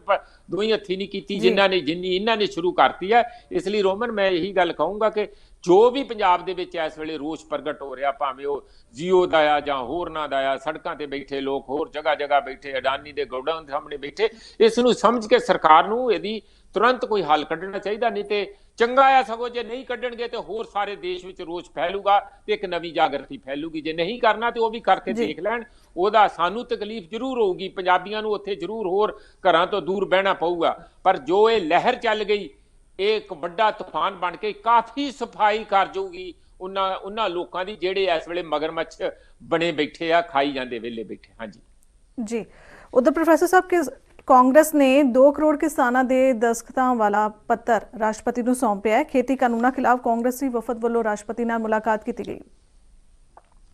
ਦੋਈ ਹੱਥੀ ਨਹੀਂ ਕੀਤੀ ਜਿੰਨੀ ਇਹਨਾਂ ਨੇ ਸ਼ੁਰੂ ਕਰਤੀ ਹੈ। ਇਸ ਲਈ ਰੋਮਨ ਮੈਂ ਇਹੀ ਗੱਲ ਕਹੂੰਗਾ ਕਿ ਜੋ ਵੀ ਪੰਜਾਬ ਦੇ ਵਿੱਚ ਇਸ ਵੇਲੇ ਰੋਸ ਪ੍ਰਗਟ ਹੋ ਰਿਹਾ, ਭਾਵੇਂ ਉਹ ਜੀਓ ਦਾ ਆ ਜਾਂ ਹੋਰਨਾਂ ਦਾ ਆ, ਸੜਕਾਂ ਤੇ ਬੈਠੇ ਲੋਕ, ਹੋਰ ਜਗ੍ਹਾ ਜਗ੍ਹਾ ਬੈਠੇ, ਅਡਾਨੀ ਦੇ ਗੋਡਾਊਨ ਸਾਹਮਣੇ ਬੈਠੇ, ਇਸ ਨੂੰ ਸਮਝ ਕੇ ਸਰਕਾਰ ਨੂੰ ਇਹਦੀ ਤੁਰੰਤ ਕੋਈ ਹੱਲ ਕੱਢਣਾ ਚਾਹੀਦਾ। ਨਹੀਂ ਤੇ ਚੰਗਾ ਆ, ਸਗੋਂ ਜੇ ਨਹੀਂ ਕੱਢਣਗੇ ਤੇ ਹੋਰ ਸਾਰੇ ਦੇਸ਼ ਵਿੱਚ ਰੋਸ ਫੈਲੂਗਾ ਤੇ ਇੱਕ ਨਵੀਂ ਜਾਗਰਤੀ ਫੈਲੂਗੀ। ਜੇ ਨਹੀਂ ਕਰਨਾ ਤੇ ਉਹ ਵੀ ਕਰਕੇ ਦੇਖ ਲੈਣ, ਉਹਦਾ ਸਾਨੂੰ ਤਕਲੀਫ ਜ਼ਰੂਰ ਹੋਊਗੀ, ਪੰਜਾਬੀਆਂ ਨੂੰ ਉੱਥੇ ਜ਼ਰੂਰ ਹੋਰ ਘਰਾਂ ਤੋਂ ਦੂਰ ਬਹਿਣਾ ਪਊਗਾ, ਪਰ ਜੋ ਇਹ ਲਹਿਰ ਚੱਲ ਗਈ ਇਹ ਇੱਕ ਵੱਡਾ ਤੂਫਾਨ ਬਣ ਕੇ ਕਾਫੀ ਸਫਾਈ ਕਰ ਜਾਊਗੀ ਉਹਨਾਂ ਲੋਕਾਂ ਦੀ ਜਿਹੜੇ ਇਸ ਵੇਲੇ ਮਗਰਮੱਛ ਬਣੇ ਬੈਠੇ ਆ, ਖਾਈ ਜਾਂਦੇ ਵਿਹਲੇ ਬੈਠੇ। ਹਾਂਜੀ ਜੀ, ਉਧਰ ਪ੍ਰੋਫੈਸਰ ਸਾਹਿਬ ਕਿ ਕਾਂਗਰਸ ਨੇ 2 ਕਰੋੜ ਕਿਸਾਨਾਂ ਦੇ ਦਸਖਤਾਂ ਵਾਲਾ ਪੱਤਰ ਰਾਸ਼ਟਰਪਤੀ ਨੂੰ ਸੌਂਪਿਆ ਹੈ। ਖੇਤੀ ਕਾਨੂੰਨਾਂ ਖਿਲਾਫ ਕਾਂਗਰਸੀ ਵਫਦ ਵੱਲੋਂ ਰਾਸ਼ਟਰਪਤੀ ਨਾਲ ਮੁਲਾਕਾਤ ਕੀਤੀ ਗਈ।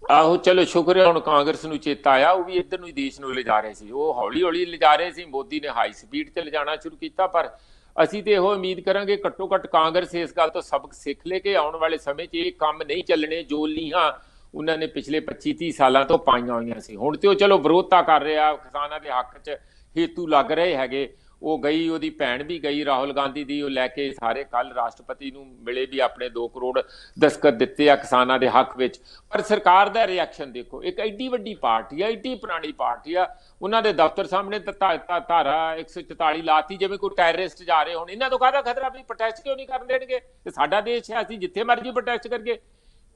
ਆਹੋ ਚਲੋ ਸ਼ੁਕਰ ਹੈ, ਹੁਣ ਕਾਂਗਰਸ ਨੂੰ ਚੇਤਾ ਆਇਆ, ਉਹ ਵੀ ਇੱਧਰ ਨੂੰ ਹੀ ਦੇਸ਼ ਨੂੰ ਲਿਜਾ ਰਹੇ ਸੀ, ਉਹ ਹੌਲੀ ਹੌਲੀ ਲਿਜਾ ਰਹੇ ਸੀ, ਮੋਦੀ ਨੇ ਹਾਈ ਸਪੀਡ ਤੇ ਲਿਜਾਣਾ ਸ਼ੁਰੂ ਕੀਤਾ। ਪਰ ਅਸੀਂ ਤੇ ਇਹੋ ਉਮੀਦ ਕਰਾਂਗੇ ਘੱਟੋ ਘੱਟ ਕਾਂਗਰਸ ਇਸ ਗੱਲ ਤੋਂ ਸਬਕ ਸਿੱਖ ਲੈ ਕੇ ਆਉਣ ਵਾਲੇ ਸਮੇਂ 'ਚ ਇਹ ਕੰਮ ਨਹੀਂ ਚੱਲਣੇ ਜੋ ਲੀਹਾਂ ਉਹਨਾਂ ਨੇ ਪਿਛਲੇ 25-30 ਸਾਲਾਂ ਤੋਂ ਪਾਈਆਂ ਹੋਈਆਂ ਸੀ। ਹੁਣ ਤੇ ਉਹ ਚਲੋ ਵਿਰੋਧਤਾ ਕਰ ਰਿਹਾ, ਕਿਸਾਨਾਂ ਦੇ ਹੱਕ 'ਚ ਹੇਤੂ ਲੱਗ ਰਹੇ ਹੈਗੇ। ਉਹ ਗਈ, ਉਹਦੀ ਭੈਣ ਵੀ ਗਈ ਰਾਹੁਲ ਗਾਂਧੀ ਦੀ, ਉਹ ਲੈ ਕੇ ਸਾਰੇ ਕੱਲ ਰਾਸ਼ਟਰਪਤੀ ਨੂੰ ਮਿਲੇ ਵੀ, ਆਪਣੇ 2 ਕਰੋੜ ਦਸਤਖਤ ਦਿੱਤੇ ਆ ਕਿਸਾਨਾਂ ਦੇ ਹੱਕ ਵਿੱਚ। ਪਰ ਸਰਕਾਰ ਦਾ ਰਿਐਕਸ਼ਨ ਦੇਖੋ, ਇੱਕ ਐਡੀ ਵੱਡੀ ਪਾਰਟੀ ਆ, ਐਡੀ ਪੁਰਾਣੀ ਪਾਰਟੀ ਆ, ਉਹਨਾਂ ਦੇ ਦਫ਼ਤਰ ਸਾਹਮਣੇ ਧਾਰਾ 144 ਲਾਤੀ ਜਿਵੇਂ ਕੋਈ ਟੈਰਰਿਸਟ ਜਾ ਰਹੇ ਹੋਣ। ਇਹਨਾਂ ਤੋਂ ਕਾਹਦਾ ਖਤਰਾ ਵੀ ਪ੍ਰੋਟੈਸਟ ਕਿਉਂ ਨਹੀਂ ਕਰਨ ਦੇਣਗੇ? ਤੇ ਸਾਡਾ ਦੇਸ਼ ਹੈ, ਅਸੀਂ ਜਿੱਥੇ ਮਰਜ਼ੀ ਪ੍ਰੋਟੈਸਟ ਕਰੀਏ,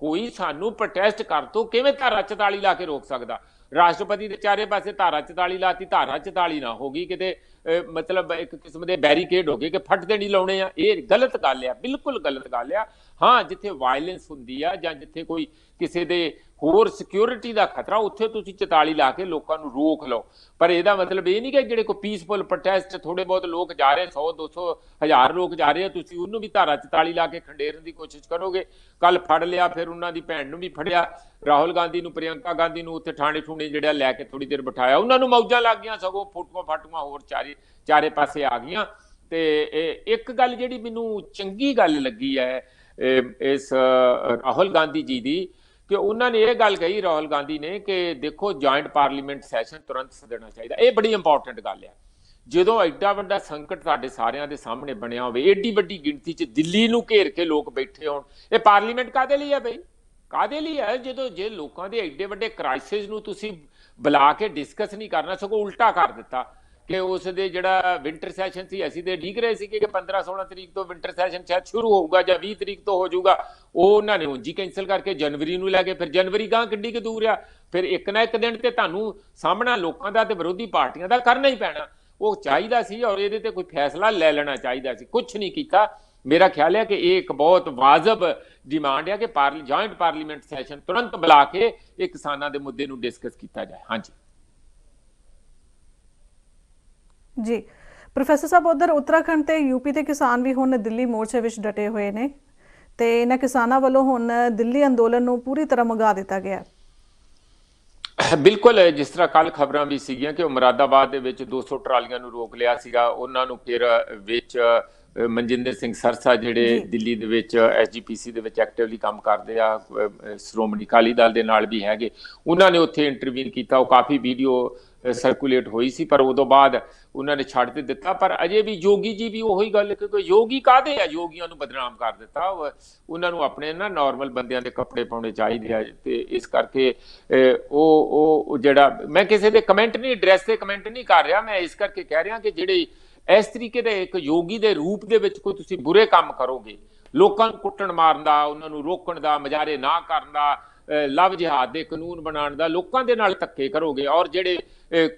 ਕੋਈ ਸਾਨੂੰ ਪ੍ਰੋਟੈਸਟ ਕਰ ਤੋਂ ਕਿਵੇਂ ਧਾਰਾ 44 ਲਾ ਕੇ ਰੋਕ ਸਕਦਾ? ਰਾਸ਼ਟਰਪਤੀ ਦੇ ਚਾਰੇ ਪਾਸੇ ਧਾਰਾ 44 ਲਾਤੀ, ਧਾਰਾ 44 ਨਾ ਹੋ ਗਈ ਕਿਤੇ ਮਤਲਬ ਇੱਕ ਕਿਸਮ ਦੇ ਬੈਰੀਕੇਡ ਹੋ ਗਏ ਕਿ ਫੱਟ ਤੇ ਨਹੀਂ ਲਾਉਣੇ ਆ। ਇਹ ਗਲਤ ਗੱਲ ਆ, ਬਿਲਕੁਲ ਗਲਤ ਗੱਲ ਆ। ਹਾਂ, ਜਿੱਥੇ ਵਾਇਲੈਂਸ ਹੁੰਦੀ ਆ ਜਾਂ ਜਿੱਥੇ ਕੋਈ ਕਿਸੇ ਦੇ ਹੋਰ ਸਿਕਿਉਰਿਟੀ ਦਾ ਖਤਰਾ, ਉੱਥੇ ਤੁਸੀਂ 44 ਲਾ ਕੇ ਲੋਕਾਂ ਨੂੰ ਰੋਕ ਲਓ। ਪਰ ਇਹਦਾ ਮਤਲਬ ਇਹ ਨਹੀਂ ਕਿ ਜਿਹੜੇ ਕੋਈ ਪੀਸਫੁਲ ਪ੍ਰੋਟੈਸਟ ਥੋੜੇ ਬਹੁਤ ਲੋਕ ਜਾ ਰਹੇ, 100-200 ਹਜ਼ਾਰ ਲੋਕ ਜਾ ਰਹੇ ਆ, ਤੁਸੀਂ ਉਹਨੂੰ ਵੀ ਧਾਰਾ 44 ਲਾ ਕੇ ਖੰਡੇਰਨ ਦੀ ਕੋਸ਼ਿਸ਼ ਕਰੋਗੇ। ਕੱਲ ਫੜ ਲਿਆ, ਫਿਰ ਉਹਨਾਂ ਦੀ ਭੈਣ ਨੂੰ ਵੀ ਫੜਿਆ, ਰਾਹੁਲ ਗਾਂਧੀ ਨੂੰ, ਪ੍ਰਿਯੰਕਾ ਗਾਂਧੀ ਨੂੰ ਉੱਥੇ ਠਾਣੇ ਠੂਣੇ ਜਿਹੜਾ ਲੈ ਕੇ ਥੋੜੀ ਦੇਰ ਬਿਠਾਇਆ, ਉਹਨਾਂ ਨੂੰ ਮੌਜਾਂ ਲੱਗ ਗਈਆਂ, ਸਗੋਂ ਫੋਟੋਆਂ ਫਾਟੂਆਂ ਹੋਰ ਚਾਰੇ ਪਾਸੇ ਆ ਗਈਆਂ। ਤੇ ਇੱਕ ਗੱਲ ਜਿਹੜੀ ਮੈਨੂੰ ਚੰਗੀ ਗੱਲ ਲੱਗੀ ਹੈ ਇਸ ਰਾਹੁਲ ਗਾਂਧੀ ਜੀ ਦੀ, ਕਿ ਉਹਨਾਂ ਨੇ ਇਹ ਗੱਲ ਕਹੀ, ਰਾਹੁਲ ਗਾਂਧੀ ਨੇ, ਕਿ ਦੇਖੋ ਜੁਆਇੰਟ ਪਾਰਲੀਮੈਂਟ ਸੈਸ਼ਨ ਤੁਰੰਤ ਸੱਦਣਾ ਚਾਹੀਦਾ। ਇਹ ਬੜੀ ਇੰਪੋਰਟੈਂਟ ਗੱਲ ਹੈ। ਜਦੋਂ ਐਡਾ ਵੱਡਾ ਸੰਕਟ ਸਾਡੇ ਸਾਰਿਆਂ ਦੇ ਸਾਹਮਣੇ ਬਣਿਆ ਹੋਵੇ, ਏਡੀ ਵੱਡੀ ਗਿਣਤੀ 'ਚ ਦਿੱਲੀ ਨੂੰ ਘੇਰ ਕੇ ਲੋਕ ਬੈਠੇ ਹੋਣ, ਇਹ ਪਾਰਲੀਮੈਂਟ ਕਾਹਦੇ ਲਈ ਹੈ ਬਈ? ਕਾਹਦੇ ਲਈ ਹੈ? ਜੇ ਲੋਕਾਂ ਦੇ ਐਡੇ ਵੱਡੇ ਕ੍ਰਾਈਸਿਸ ਨੂੰ ਤੁਸੀਂ ਬੁਲਾ ਕੇ ਡਿਸਕਸ ਨਹੀਂ ਕਰਨਾ, ਸਗੋਂ ਉਲਟਾ ਕਰ ਦਿੱਤਾ ਕਿ ਉਸ ਦੇ ਜਿਹੜਾ ਵਿੰਟਰ ਸੈਸ਼ਨ ਸੀ, ਅਸੀਂ ਤੇ ਉਡੀਕ ਰਹੇ ਸੀ ਕਿ 15-16 ਤਰੀਕ ਤੋਂ ਵਿੰਟਰ ਸੈਸ਼ਨ ਸ਼ਾਇਦ ਸ਼ੁਰੂ ਹੋਊਗਾ ਜਾਂ 20 ਤਰੀਕ ਤੋਂ ਹੋ ਜਾਊਗਾ। ਉਹ ਉਹਨਾਂ ਨੇ ਉਂਝ ਹੀ ਕੈਂਸਲ ਕਰਕੇ ਜਨਵਰੀ ਨੂੰ ਲੈ ਕੇ, ਫਿਰ ਜਨਵਰੀ ਗਾਂ ਕਿੱਡੀ ਕੁ ਦੂਰ ਆ, ਫਿਰ ਇੱਕ ਨਾ ਇੱਕ ਦਿਨ ਤੇ ਤੁਹਾਨੂੰ ਸਾਹਮਣਾ ਲੋਕਾਂ ਦਾ ਤੇ ਵਿਰੋਧੀ ਪਾਰਟੀਆਂ ਦਾ ਕਰਨਾ ਹੀ ਪੈਣਾ। ਉਹ ਚਾਹੀਦਾ ਸੀ ਔਰ ਇਹਦੇ ਤੇ ਕੋਈ ਫੈਸਲਾ ਲੈ ਲੈਣਾ ਚਾਹੀਦਾ ਸੀ, ਕੁਛ ਨਹੀਂ ਕੀਤਾ। ਮੇਰਾ ਖਿਆਲ ਹੈ ਕਿ ਇਹ ਇੱਕ ਬਹੁਤ ਵਾਜਬ ਡਿਮਾਂਡ ਹੈ ਕਿ ਜੁਆਇੰਟ ਪਾਰਲੀਮੈਂਟ ਸੈਸ਼ਨ ਤੁਰੰਤ ਬੁਲਾ ਕੇ ਇਹ ਕਿਸਾਨਾਂ ਦੇ ਮੁੱਦੇ ਨੂੰ ਡਿਸਕਸ ਕੀਤਾ ਜਾਏ। ਹਾਂਜੀ ਜੀ ਪ੍ਰੋਫੈਸਰ ਸਾਹਿਬ, ਉਧਰ ਉੱਤਰਾਖੰਡ ਤੇ ਯੂਪੀ ਦੇ ਕਿਸਾਨ ਵੀ ਹੁਣ ਦਿੱਲੀ ਮੋਰਚੇ ਵਿੱਚ ਡਟੇ ਹੋਏ ਨੇ ਤੇ ਇਹਨਾਂ ਕਿਸਾਨਾਂ ਵੱਲੋਂ ਹੁਣ ਦਿੱਲੀ ਅੰਦੋਲਨ ਨੂੰ ਪੂਰੀ ਤਰ੍ਹਾਂ ਮੰਗਾ ਦਿੱਤਾ ਗਿਆ ਹੈ। ਬਿਲਕੁਲ, ਜਿਸ ਤਰ੍ਹਾਂ ਕੱਲ ਖਬਰਾਂ ਵੀ ਸੀਗੀਆਂ ਕਿ ਮੁਰਾਦਾਬਾਦ ਦੇ ਵਿੱਚ 200 ਟਰਾਲੀਆਂ ਨੂੰ ਰੋਕ ਲਿਆ ਸੀਗਾ, ਉਹਨਾਂ ਨੂੰ ਫਿਰ ਵਿੱਚ ਮਨਜਿੰਦਰ ਸਿੰਘ ਸਰਸਾ ਜਿਹੜੇ ਦਿੱਲੀ ਦੇ ਵਿੱਚ SGPC ਦੇ ਵਿੱਚ ਐਕਟਿਵਲੀ ਕੰਮ ਕਰਦੇ ਆ, ਸ਼੍ਰੋਮਣੀ ਅਕਾਲੀ ਦਲ ਦੇ ਨਾਲ ਵੀ ਹੈਗੇ, ਉਹਨਾਂ ਨੇ ਉੱਥੇ ਇੰਟਰਵੀਨ ਕੀਤਾ। ਉਹ ਕਾਫੀ ਵੀਡੀਓ ਸਰਕੂਲੇਟ ਹੋਈ ਸੀ, ਪਰ ਉਦੋਂ ਬਾਅਦ ਉਹਨਾਂ ਨੇ ਛੱਡ ਤੇ ਦਿੱਤਾ। ਪਰ ਅਜੇ ਵੀ ਯੋਗੀ ਜੀ ਵੀ ਉਹੀ ਗੱਲ ਕਿ ਯੋਗੀ ਕਾਹਦੇ ਆ, ਯੋਗੀਆਂ ਨੂੰ ਬਦਨਾਮ ਕਰ ਦਿੱਤਾ। ਉਹਨਾਂ ਨੂੰ ਆਪਣੇ ਨਾ ਨਾਰਮਲ ਬੰਦਿਆਂ ਦੇ ਕੱਪੜੇ ਪਾਉਣੇ ਚਾਹੀਦੇ ਆ, ਤੇ ਇਸ ਕਰਕੇ ਉਹ ਜਿਹੜਾ ਮੈਂ ਕਿਸੇ ਦੇ ਕਮੈਂਟ ਨਹੀਂ, ਐਡਰੈਸ ਤੇ ਕਮੈਂਟ ਨਹੀਂ ਕਰ ਰਿਹਾ, ਮੈਂ ਇਸ ਕਰਕੇ ਕਹਿ ਰਿਹਾ ਕਿ ਜਿਹੜੇ ਇਸ ਤਰੀਕੇ ਦੇ ਇੱਕ ਯੋਗੀ ਦੇ ਰੂਪ ਦੇ ਵਿੱਚ ਕੋਈ ਤੁਸੀਂ ਬੁਰੇ ਕੰਮ ਕਰੋਗੇ, ਲੋਕਾਂ ਨੂੰ ਕੁੱਟਣ ਮਾਰਨ ਦਾ, ਉਹਨਾਂ ਨੂੰ ਰੋਕਣ ਦਾ, ਮੁਜ਼ਾਹਰੇ ਨਾ ਕਰਨ ਦਾ, ਲਵ ਜਿਹਾਦ ਦੇ ਕਾਨੂੰਨ ਬਣਾਉਣ ਦਾ, ਲੋਕਾਂ ਦੇ ਨਾਲ ਧੱਕੇ ਕਰੋਗੇ, ਔਰ ਜਿਹੜੇ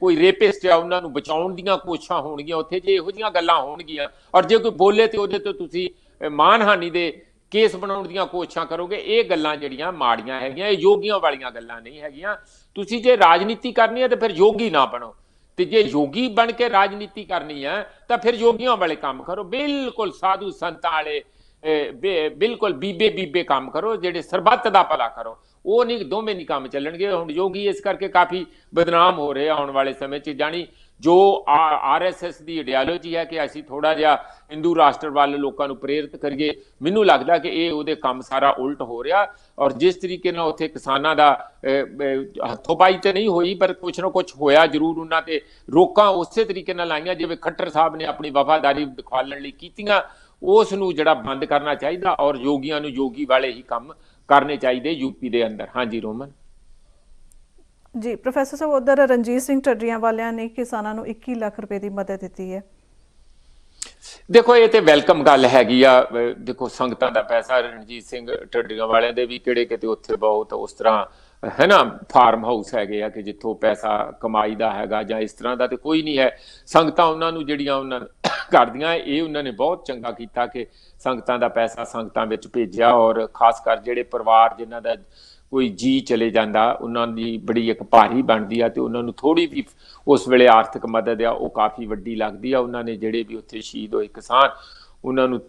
ਕੋਈ ਰੇਪਿਸਟ ਆ ਉਹਨਾਂ ਨੂੰ ਬਚਾਉਣ ਦੀਆਂ ਕੋਸ਼ਿਸ਼ਾਂ ਹੋਣਗੀਆਂ ਉੱਥੇ, ਜੇ ਇਹੋ ਜਿਹੀਆਂ ਗੱਲਾਂ ਹੋਣਗੀਆਂ, ਔਰ ਜੇ ਕੋਈ ਬੋਲੇ ਤੇ ਉਹਦੇ ਤੋਂ ਤੁਸੀਂ ਮਾਨਹਾਨੀ ਦੇ ਕੇਸ ਬਣਾਉਣ ਦੀਆਂ ਕੋਸ਼ਿਸ਼ਾਂ ਕਰੋਗੇ, ਇਹ ਗੱਲਾਂ ਜਿਹੜੀਆਂ ਮਾੜੀਆਂ ਹੈਗੀਆਂ, ਇਹ ਯੋਗੀਆਂ ਵਾਲੀਆਂ ਗੱਲਾਂ ਨਹੀਂ ਹੈਗੀਆਂ। ਤੁਸੀਂ ਜੇ ਰਾਜਨੀਤੀ ਕਰਨੀ ਹੈ ਤੇ ਫਿਰ ਯੋਗੀ ਨਾ ਬਣੋ, ਤੇ ਜੇ ਯੋਗੀ ਬਣ ਕੇ ਰਾਜਨੀਤੀ ਕਰਨੀ ਹੈ ਤਾਂ ਫਿਰ ਯੋਗੀਆਂ ਵਾਲੇ ਕੰਮ ਕਰੋ, ਬਿਲਕੁਲ ਸਾਧੂ ਸੰਤਾਂ ਵਾਲੇ, ਬਿਲਕੁਲ ਬੀਬੇ ਕੰਮ ਕਰੋ, ਜਿਹੜੇ ਸਰਬੱਤ ਦਾ ਭਲਾ ਕਰੋ। ਉਹ ਨਹੀਂ, ਦੋਵੇਂ ਨਹੀਂ ਕੰਮ ਚੱਲਣਗੇ। ਹੁਣ ਯੋਗੀ ਇਸ ਕਰਕੇ ਕਾਫੀ ਬਦਨਾਮ ਹੋ ਰਹੇ ਆ ਆਉਣ ਵਾਲੇ ਸਮੇਂ 'ਚ। ਜਾਣੀ ਜੋ RSS ਦੀ ਆਈਡੀਓਲੋਜੀ ਹੈ ਕਿ ਅਸੀਂ ਥੋੜਾ ਜਿਹਾ ਹਿੰਦੂ ਰਾਸ਼ਟਰ ਵੱਲ ਲੋਕਾਂ ਨੂੰ ਪ੍ਰੇਰਿਤ ਕਰੀਏ, ਮੈਨੂੰ ਲੱਗਦਾ ਕਿ ਇਹ ਉਹਦੇ ਕੰਮ ਸਾਰਾ ਉਲਟ ਹੋ ਰਿਹਾ। ਔਰ ਜਿਸ ਤਰੀਕੇ ਨਾਲ ਉੱਥੇ ਕਿਸਾਨਾਂ ਦਾ ਹੱਥੋਂ-ਪਾਈ ਤੇ ਨਹੀਂ ਹੋਈ, ਪਰ ਕੁਛ ਨਾ ਕੁਛ ਹੋਇਆ ਜ਼ਰੂਰ। ਉਹਨਾਂ ਤੇ ਰੋਕਾਂ ਉਸੇ ਤਰੀਕੇ ਨਾਲ ਲਾਈਆਂ ਜਿਵੇਂ ਖੱਟਰ ਸਾਹਿਬ ਨੇ ਆਪਣੀ ਵਫਾਦਾਰੀ ਦਿਖਾਉਣ ਲਈ ਕੀਤੀਆਂ। ਉਸ ਨੂੰ ਜਿਹੜਾ ਬੰਦ ਕਰਨਾ ਚਾਹੀਦਾ ਔਰ ਯੋਗੀਆਂ ਨੂੰ ਯੋਗੀ ਵਾਲੇ ਹੀ ਕੰਮ ਕਰਨੇ ਚਾਹੀਦੇ यूपी ਦੇ ਅੰਦਰ। ਹਾਂਜੀ ਰੋਮਨ ਜੀ ਪ੍ਰੋਫੈਸਰ ਸਾਹਿਬ, ਉਧਰ ਰਣਜੀਤ ਸਿੰਘ ਢੱਡਰੀਆਂ ਵਾਲਿਆਂ ਨੇ ਕਿਸਾਨਾਂ ਨੂੰ 21 ਲੱਖ ਰੁਪਏ ਦੀ ਮਦਦ ਦਿੱਤੀ ਹੈ। ਦੇਖੋ ਇਹ ਤੇ ਵੈਲਕਮ ਗੱਲ ਹੈਗੀ ਆ। ਦੇਖੋ ਸੰਗਤਾਂ ਦਾ ਪੈਸਾ, ਰਣਜੀਤ ਸਿੰਘ ਢੱਡਰੀਆਂ ਵਾਲਿਆਂ ਦੇ ਵੀ ਕਿਹੜੇ ਕਿਤੇ ਉੱਥੇ ਬਹੁਤ ਉਸ ਤਰ੍ਹਾਂ ਹੈ ਨਾ ਫਾਰਮ ਹਾਊਸ ਹੈਗੇ ਆ ਕਿ ਜਿੱਥੋਂ ਪੈਸਾ ਕਮਾਈ ਦਾ ਹੈਗਾ ਜਾਂ ਇਸ ਤਰ੍ਹਾਂ ਦਾ ਤੇ ਕੋਈ ਨਹੀਂ ਹੈ। ਸੰਗਤਾਂ ਉਹਨਾਂ ਨੂੰ ਜਿਹੜੀਆਂ ਉਹਨਾਂ ਕਰਦੀਆਂ, ਇਹ ਉਹਨਾਂ ਨੇ ਬਹੁਤ ਚੰਗਾ ਕੀਤਾ ਕਿ ਸੰਗਤਾਂ ਦਾ ਪੈਸਾ ਸੰਗਤਾਂ ਵਿੱਚ ਭੇਜਿਆ। ਔਰ ਖਾਸ ਕਰ ਜਿਹੜੇ ਪਰਿਵਾਰ ਜਿਨ੍ਹਾਂ ਦਾ ਕੋਈ ਜੀ ਚਲੇ ਜਾਂਦਾ, ਉਹਨਾਂ ਦੀ ਬੜੀ ਇੱਕ ਭਾਰੀ ਬਣਦੀ ਆ ਤੇ ਉਹਨਾਂ ਨੂੰ ਥੋੜੀ ਵੀ ਉਸ ਵੇਲੇ ਆਰਥਿਕ ਮਦਦ ਆ ਉਹ ਕਾਫੀ ਵੱਡੀ ਲੱਗਦੀ ਆ। ਉਹਨਾਂ ਨੇ ਜਿਹੜੇ ਵੀ ਉੱਥੇ ਸ਼ਹੀਦ ਹੋਏ ਕਿਸਾਨ, ਉਹਨਾਂ ਨੂੰ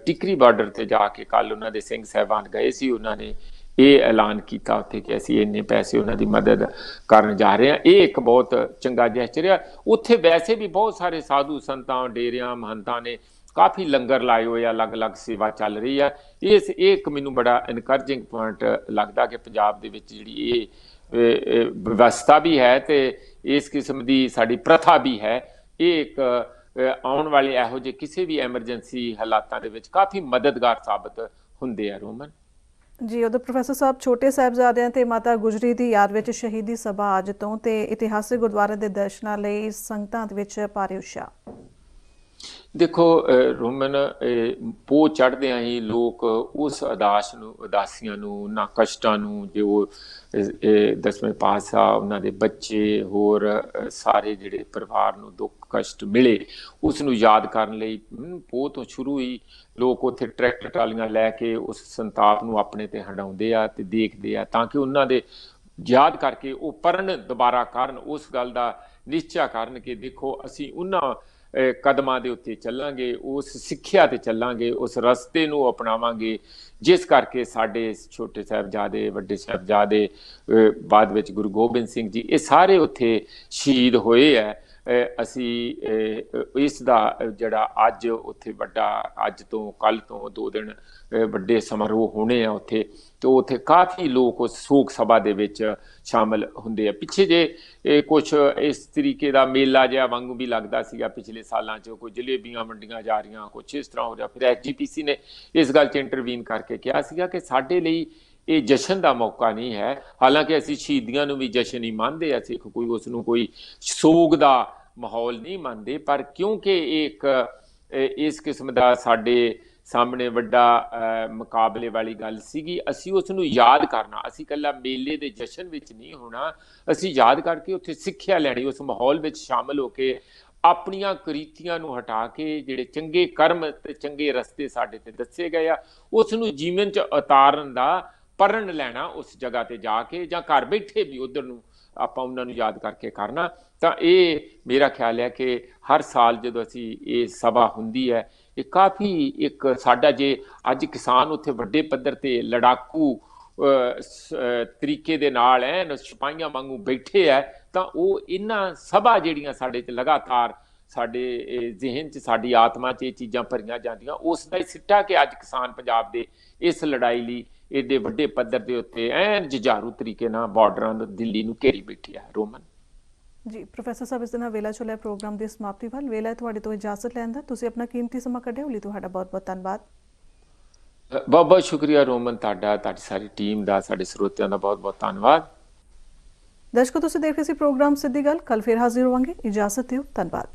ਟਿਕਰੀ ਬਾਰਡਰ ਤੇ ਜਾ ਕੇ ਕੱਲ ਉਹਨਾਂ ਦੇ ਸਿੰਘ ਸਾਹਿਬਾਨ ਗਏ ਸੀ, ਉਹਨਾਂ ਨੇ ਇਹ ਐਲਾਨ ਕੀਤਾ ਉੱਥੇ ਕਿ ਅਸੀਂ ਇੰਨੇ ਪੈਸੇ ਉਹਨਾਂ ਦੀ ਮਦਦ ਕਰਨ ਜਾ ਰਹੇ ਹਾਂ। ਇਹ ਇੱਕ ਬਹੁਤ ਚੰਗਾ ਜੈਸਚਰ ਆ। ਉੱਥੇ ਵੈਸੇ ਵੀ ਬਹੁਤ ਸਾਰੇ ਸਾਧੂ ਸੰਤਾਂ, ਡੇਰਿਆਂ, ਮਹੰਤਾਂ ਨੇ ਕਾਫੀ ਲੰਗਰ ਲਾਏ ਹੋਏ ਆ, ਅਲੱਗ-ਅਲੱਗ ਸੇਵਾ ਚੱਲ ਰਹੀ ਆ। ਇਹ ਇੱਕ ਮੈਨੂੰ ਬੜਾ ਇਨਕਰੇਜਿੰਗ ਪੁਆਇੰਟ ਲੱਗਦਾ ਕਿ ਪੰਜਾਬ ਦੇ ਵਿੱਚ ਜਿਹੜੀ ਇਹ ਵਿਵਸਥਾ ਵੀ ਹੈ ਤੇ ਇਸ ਕਿਸਮ ਦੀ ਸਾਡੀ ਪ੍ਰਥਾ ਵੀ ਹੈ। ਇਹ ਇੱਕ ਆਉਣ ਵਾਲੇ ਇਹੋ ਜਿਹੇ ਕਿਸੇ ਵੀ ਐਮਰਜੈਂਸੀ ਹਾਲਾਤਾਂ ਦੇ ਵਿੱਚ ਕਾਫੀ ਮਦਦਗਾਰ ਸਾਬਤ ਹੁੰਦੇ ਆ। ਰੋਮਨ ਜੀ, ਉਧਰ ਪ੍ਰੋਫੈਸਰ ਸਾਹਿਬ, ਛੋਟੇ ਸਾਹਿਬਜ਼ਾਦਿਆਂ ਤੇ ਮਾਤਾ ਗੁਜਰੀ ਦੀ ਯਾਦ ਵਿੱਚ ਸ਼ਹੀਦੀ ਸਭਾ ਅੱਜ ਤੋਂ ਤੇ ਇਤਿਹਾਸਿਕ ਗੁਰਦੁਆਰੇ ਦੇ ਦਰਸ਼ਨਾਂ ਲਈ ਸੰਗਤਾਂ ਦੇ ਵਿੱਚ ਭਾਰੀ ਉਤਸ਼ਾਹ। ਦੇਖੋ ਰੋਮਨ, ਪੋਹ ਚੜ੍ਹਦਿਆਂ ਹੀ ਲੋਕ ਉਸ ਉਦਾਸੀਆਂ ਨੂੰ, ਨਾ ਕਸ਼ਟਾਂ ਨੂੰ, ਜੋ ਦਸਵੇਂ ਪਾਤਸ਼ਾਹ, ਉਹਨਾਂ ਦੇ ਬੱਚੇ, ਹੋਰ ਸਾਰੇ ਜਿਹੜੇ ਪਰਿਵਾਰ ਨੂੰ ਦੁੱਖ ਕਸ਼ਟ ਮਿਲੇ, ਉਸ ਨੂੰ ਯਾਦ ਕਰਨ ਲਈ ਪੋਹ ਤੋਂ ਸ਼ੁਰੂ ਹੀ ਲੋਕ ਉੱਥੇ ਟਰੈਕਟਰ ਟਰਾਲੀਆਂ ਲੈ ਕੇ ਉਸ ਸੰਤਾਪ ਨੂੰ ਆਪਣੇ ਤੇ ਹੰਡਾਉਂਦੇ ਆ ਤੇ ਦੇਖਦੇ ਆ, ਤਾਂ ਕਿ ਉਹਨਾਂ ਦੇ ਯਾਦ ਕਰਕੇ ਉਹ ਪਰਨ ਦੁਬਾਰਾ ਕਰਨ, ਉਸ ਗੱਲ ਦਾ ਨਿਸ਼ਚਾ ਕਰਨ ਕਿ ਦੇਖੋ ਅਸੀਂ ਉਹਨਾਂ ਕਦਮਾਂ ਦੇ ਉੱਤੇ ਚੱਲਾਂਗੇ, ਉਸ ਸਿੱਖਿਆ ਤੇ ਚੱਲਾਂਗੇ, ਉਸ ਰਸਤੇ ਨੂੰ ਅਪਣਾਵਾਂਗੇ ਜਿਸ ਕਰਕੇ ਸਾਡੇ ਛੋਟੇ ਸਾਹਿਬਜ਼ਾਦੇ, ਵੱਡੇ ਸਾਹਿਬਜ਼ਾਦੇ, ਬਾਅਦ ਵਿੱਚ ਗੁਰੂ ਗੋਬਿੰਦ ਸਿੰਘ ਜੀ, ਇਹ ਸਾਰੇ ਉੱਥੇ ਸ਼ਹੀਦ ਹੋਏ ਹੈ। ਅਸੀਂ ਇਸ ਦਾ ਜਿਹੜਾ ਅੱਜ ਉੱਥੇ ਵੱਡਾ, ਅੱਜ ਤੋਂ ਕੱਲ੍ਹ ਤੋਂ 2 ਦਿਨ ਵੱਡੇ ਸਮਾਰੋਹ ਹੋਣੇ ਆ ਉੱਥੇ, ਤੇ ਉੱਥੇ ਕਾਫੀ ਲੋਕ ਉਸ ਸੋਗ ਸਭਾ ਦੇ ਵਿੱਚ ਸ਼ਾਮਲ ਹੁੰਦੇ ਆ। ਪਿੱਛੇ ਜੇ ਕੁਛ ਇਸ ਤਰੀਕੇ ਦਾ ਮੇਲਾ ਜਿਹਾ ਵਾਂਗੂ ਵੀ ਲੱਗਦਾ ਸੀਗਾ ਪਿਛਲੇ ਸਾਲਾਂ 'ਚ, ਕੋਈ ਜਲੇਬੀਆਂ ਵੰਡੀਆਂ ਜਾ ਰਹੀਆਂ, ਕੁਛ ਇਸ ਤਰ੍ਹਾਂ ਹੋ ਰਿਹਾ। ਫਿਰ SGPC ਨੇ ਇਸ ਗੱਲ 'ਚ ਇੰਟਰਵੀਨ ਕਰਕੇ ਕਿਹਾ ਸੀਗਾ ਕਿ ਸਾਡੇ ਲਈ ਇਹ ਜਸ਼ਨ ਦਾ ਮੌਕਾ ਨਹੀਂ ਹੈ। ਹਾਲਾਂਕਿ ਅਸੀਂ ਸ਼ਹੀਦੀਆਂ ਨੂੰ ਵੀ ਜਸ਼ਨ ਹੀ ਮੰਨਦੇ ਆ, ਸਿੱਖ ਕੋਈ ਉਸ ਨੂੰ ਕੋਈ ਸੋਗ ਦਾ ਮਾਹੌਲ ਨਹੀਂ ਮੰਨਦੇ, ਪਰ ਕਿਉਂਕਿ ਇਹ ਇੱਕ ਇਸ ਕਿਸਮ ਦਾ ਸਾਡੇ ਸਾਹਮਣੇ ਵੱਡਾ ਮੁਕਾਬਲੇ ਵਾਲੀ ਗੱਲ ਸੀਗੀ, ਅਸੀਂ ਉਸ ਨੂੰ ਯਾਦ ਕਰਨਾ। ਅਸੀਂ ਇਕੱਲਾ ਮੇਲੇ ਦੇ ਜਸ਼ਨ ਵਿੱਚ ਨਹੀਂ ਹੋਣਾ, ਅਸੀਂ ਯਾਦ ਕਰਕੇ ਉੱਥੇ ਸਿੱਖਿਆ ਲੈਣੀ, ਉਸ ਮਾਹੌਲ ਵਿੱਚ ਸ਼ਾਮਲ ਹੋ ਕੇ ਆਪਣੀਆਂ ਕੁਰੀਤੀਆਂ ਨੂੰ ਹਟਾ ਕੇ ਜਿਹੜੇ ਚੰਗੇ ਕਰਮ ਤੇ ਚੰਗੇ ਰਸਤੇ ਸਾਡੇ ਤੇ ਦੱਸੇ ਗਏ ਆ, ਉਸ ਨੂੰ ਜੀਵਨ 'ਚ ਉਤਾਰਨ ਦਾ ਪਰਨ ਲੈਣਾ ਉਸ ਜਗ੍ਹਾ ਤੇ ਜਾ ਕੇ, ਜਾਂ ਘਰ ਬੈਠੇ ਵੀ ਉੱਧਰ ਨੂੰ ਆਪਾਂ ਉਹਨਾਂ ਨੂੰ ਯਾਦ ਕਰਕੇ ਕਰਨਾ। ਤਾਂ ਇਹ ਮੇਰਾ ਖਿਆਲ ਹੈ ਕਿ ਹਰ ਸਾਲ ਜਦੋਂ ਅਸੀਂ ਇਹ ਸਭਾ ਹੁੰਦੀ ਹੈ, ਇਹ ਕਾਫੀ ਇੱਕ ਸਾਡਾ, ਜੇ ਅੱਜ ਕਿਸਾਨ ਉੱਥੇ ਵੱਡੇ ਪੱਧਰ ਤੇ ਲੜਾਕੂ ਤਰੀਕੇ ਦੇ ਨਾਲ ਸਿਪਾਹੀਆਂ ਵਾਂਗੂ ਬੈਠੇ ਹੈ, ਤਾਂ ਉਹ ਇਹਨਾਂ ਸਭਾ ਜਿਹੜੀਆਂ ਸਾਡੇ 'ਚ ਲਗਾਤਾਰ ਸਾਡੇ ਜ਼ਿਹਨ 'ਚ, ਸਾਡੀ ਆਤਮਾ 'ਚ ਇਹ ਚੀਜ਼ਾਂ ਭਰੀਆਂ ਜਾਂਦੀਆਂ, ਉਸ ਦਾ ਹੀ ਸਿੱਟਾ ਕਿ ਅੱਜ ਕਿਸਾਨ ਪੰਜਾਬ ਦੇ ਇਸ ਲੜਾਈ ਲਈ ਏਡੇ ਵੱਡੇ ਪੱਧਰ ਦੇ ਉੱਤੇ ਐਨ ਜੁਝਾਰੂ ਤਰੀਕੇ ਨਾਲ ਬਾਰਡਰਾਂ ਦਿੱਲੀ ਨੂੰ ਘੇਰੀ ਬੈਠੀ ਹੈ। ਰੋਮਨ ਜੀ, ਪ੍ਰੋਫੈਸਰ ਸਾਹਿਬ, ਇਸ ਦੇ ਨਾਲ ਵੇਲਾ ਚੁਲਿਆ ਪ੍ਰੋਗਰਾਮ ਦੀ ਸਮਾਪਤੀ ਵੱਲ। ਵੇਲਾ ਤੁਹਾਡੇ ਤੋਂ ਇਜਾਜ਼ਤ ਲੈਣ ਦਾ। ਤੁਸੀਂ ਆਪਣਾ ਕੀਮਤੀ ਸਮਾਂ ਕੱਢਿਆ, ਲਈ ਤੁਹਾਡਾ ਬਹੁਤ ਬਹੁਤ ਧੰਨਵਾਦ। ਬਹੁਤ ਬਹੁਤ ਸ਼ੁਕਰੀਆ ਰੋਮਨ, ਤੁਹਾਡੀ ਸਾਰੀ ਟੀਮ ਦਾ, ਸਾਡੇ ਸਰੋਤਿਆਂ ਦਾ ਬਹੁਤ ਬਹੁਤ ਧੰਨਵਾਦ। ਦਰਸ਼ਕੋ, ਤੁਸੀਂ ਦੇਖ ਰਹੇ ਸੀ ਪ੍ਰੋਗਰਾਮ ਸਿੱਧੀ ਗੱਲ। ਕੱਲ ਫਿਰ ਹਾਜ਼ਰ ਹੋਵਾਂਗੇ। ਇਜਾਜ਼ਤ ਦਿਓ। ਧੰਨਵਾਦ।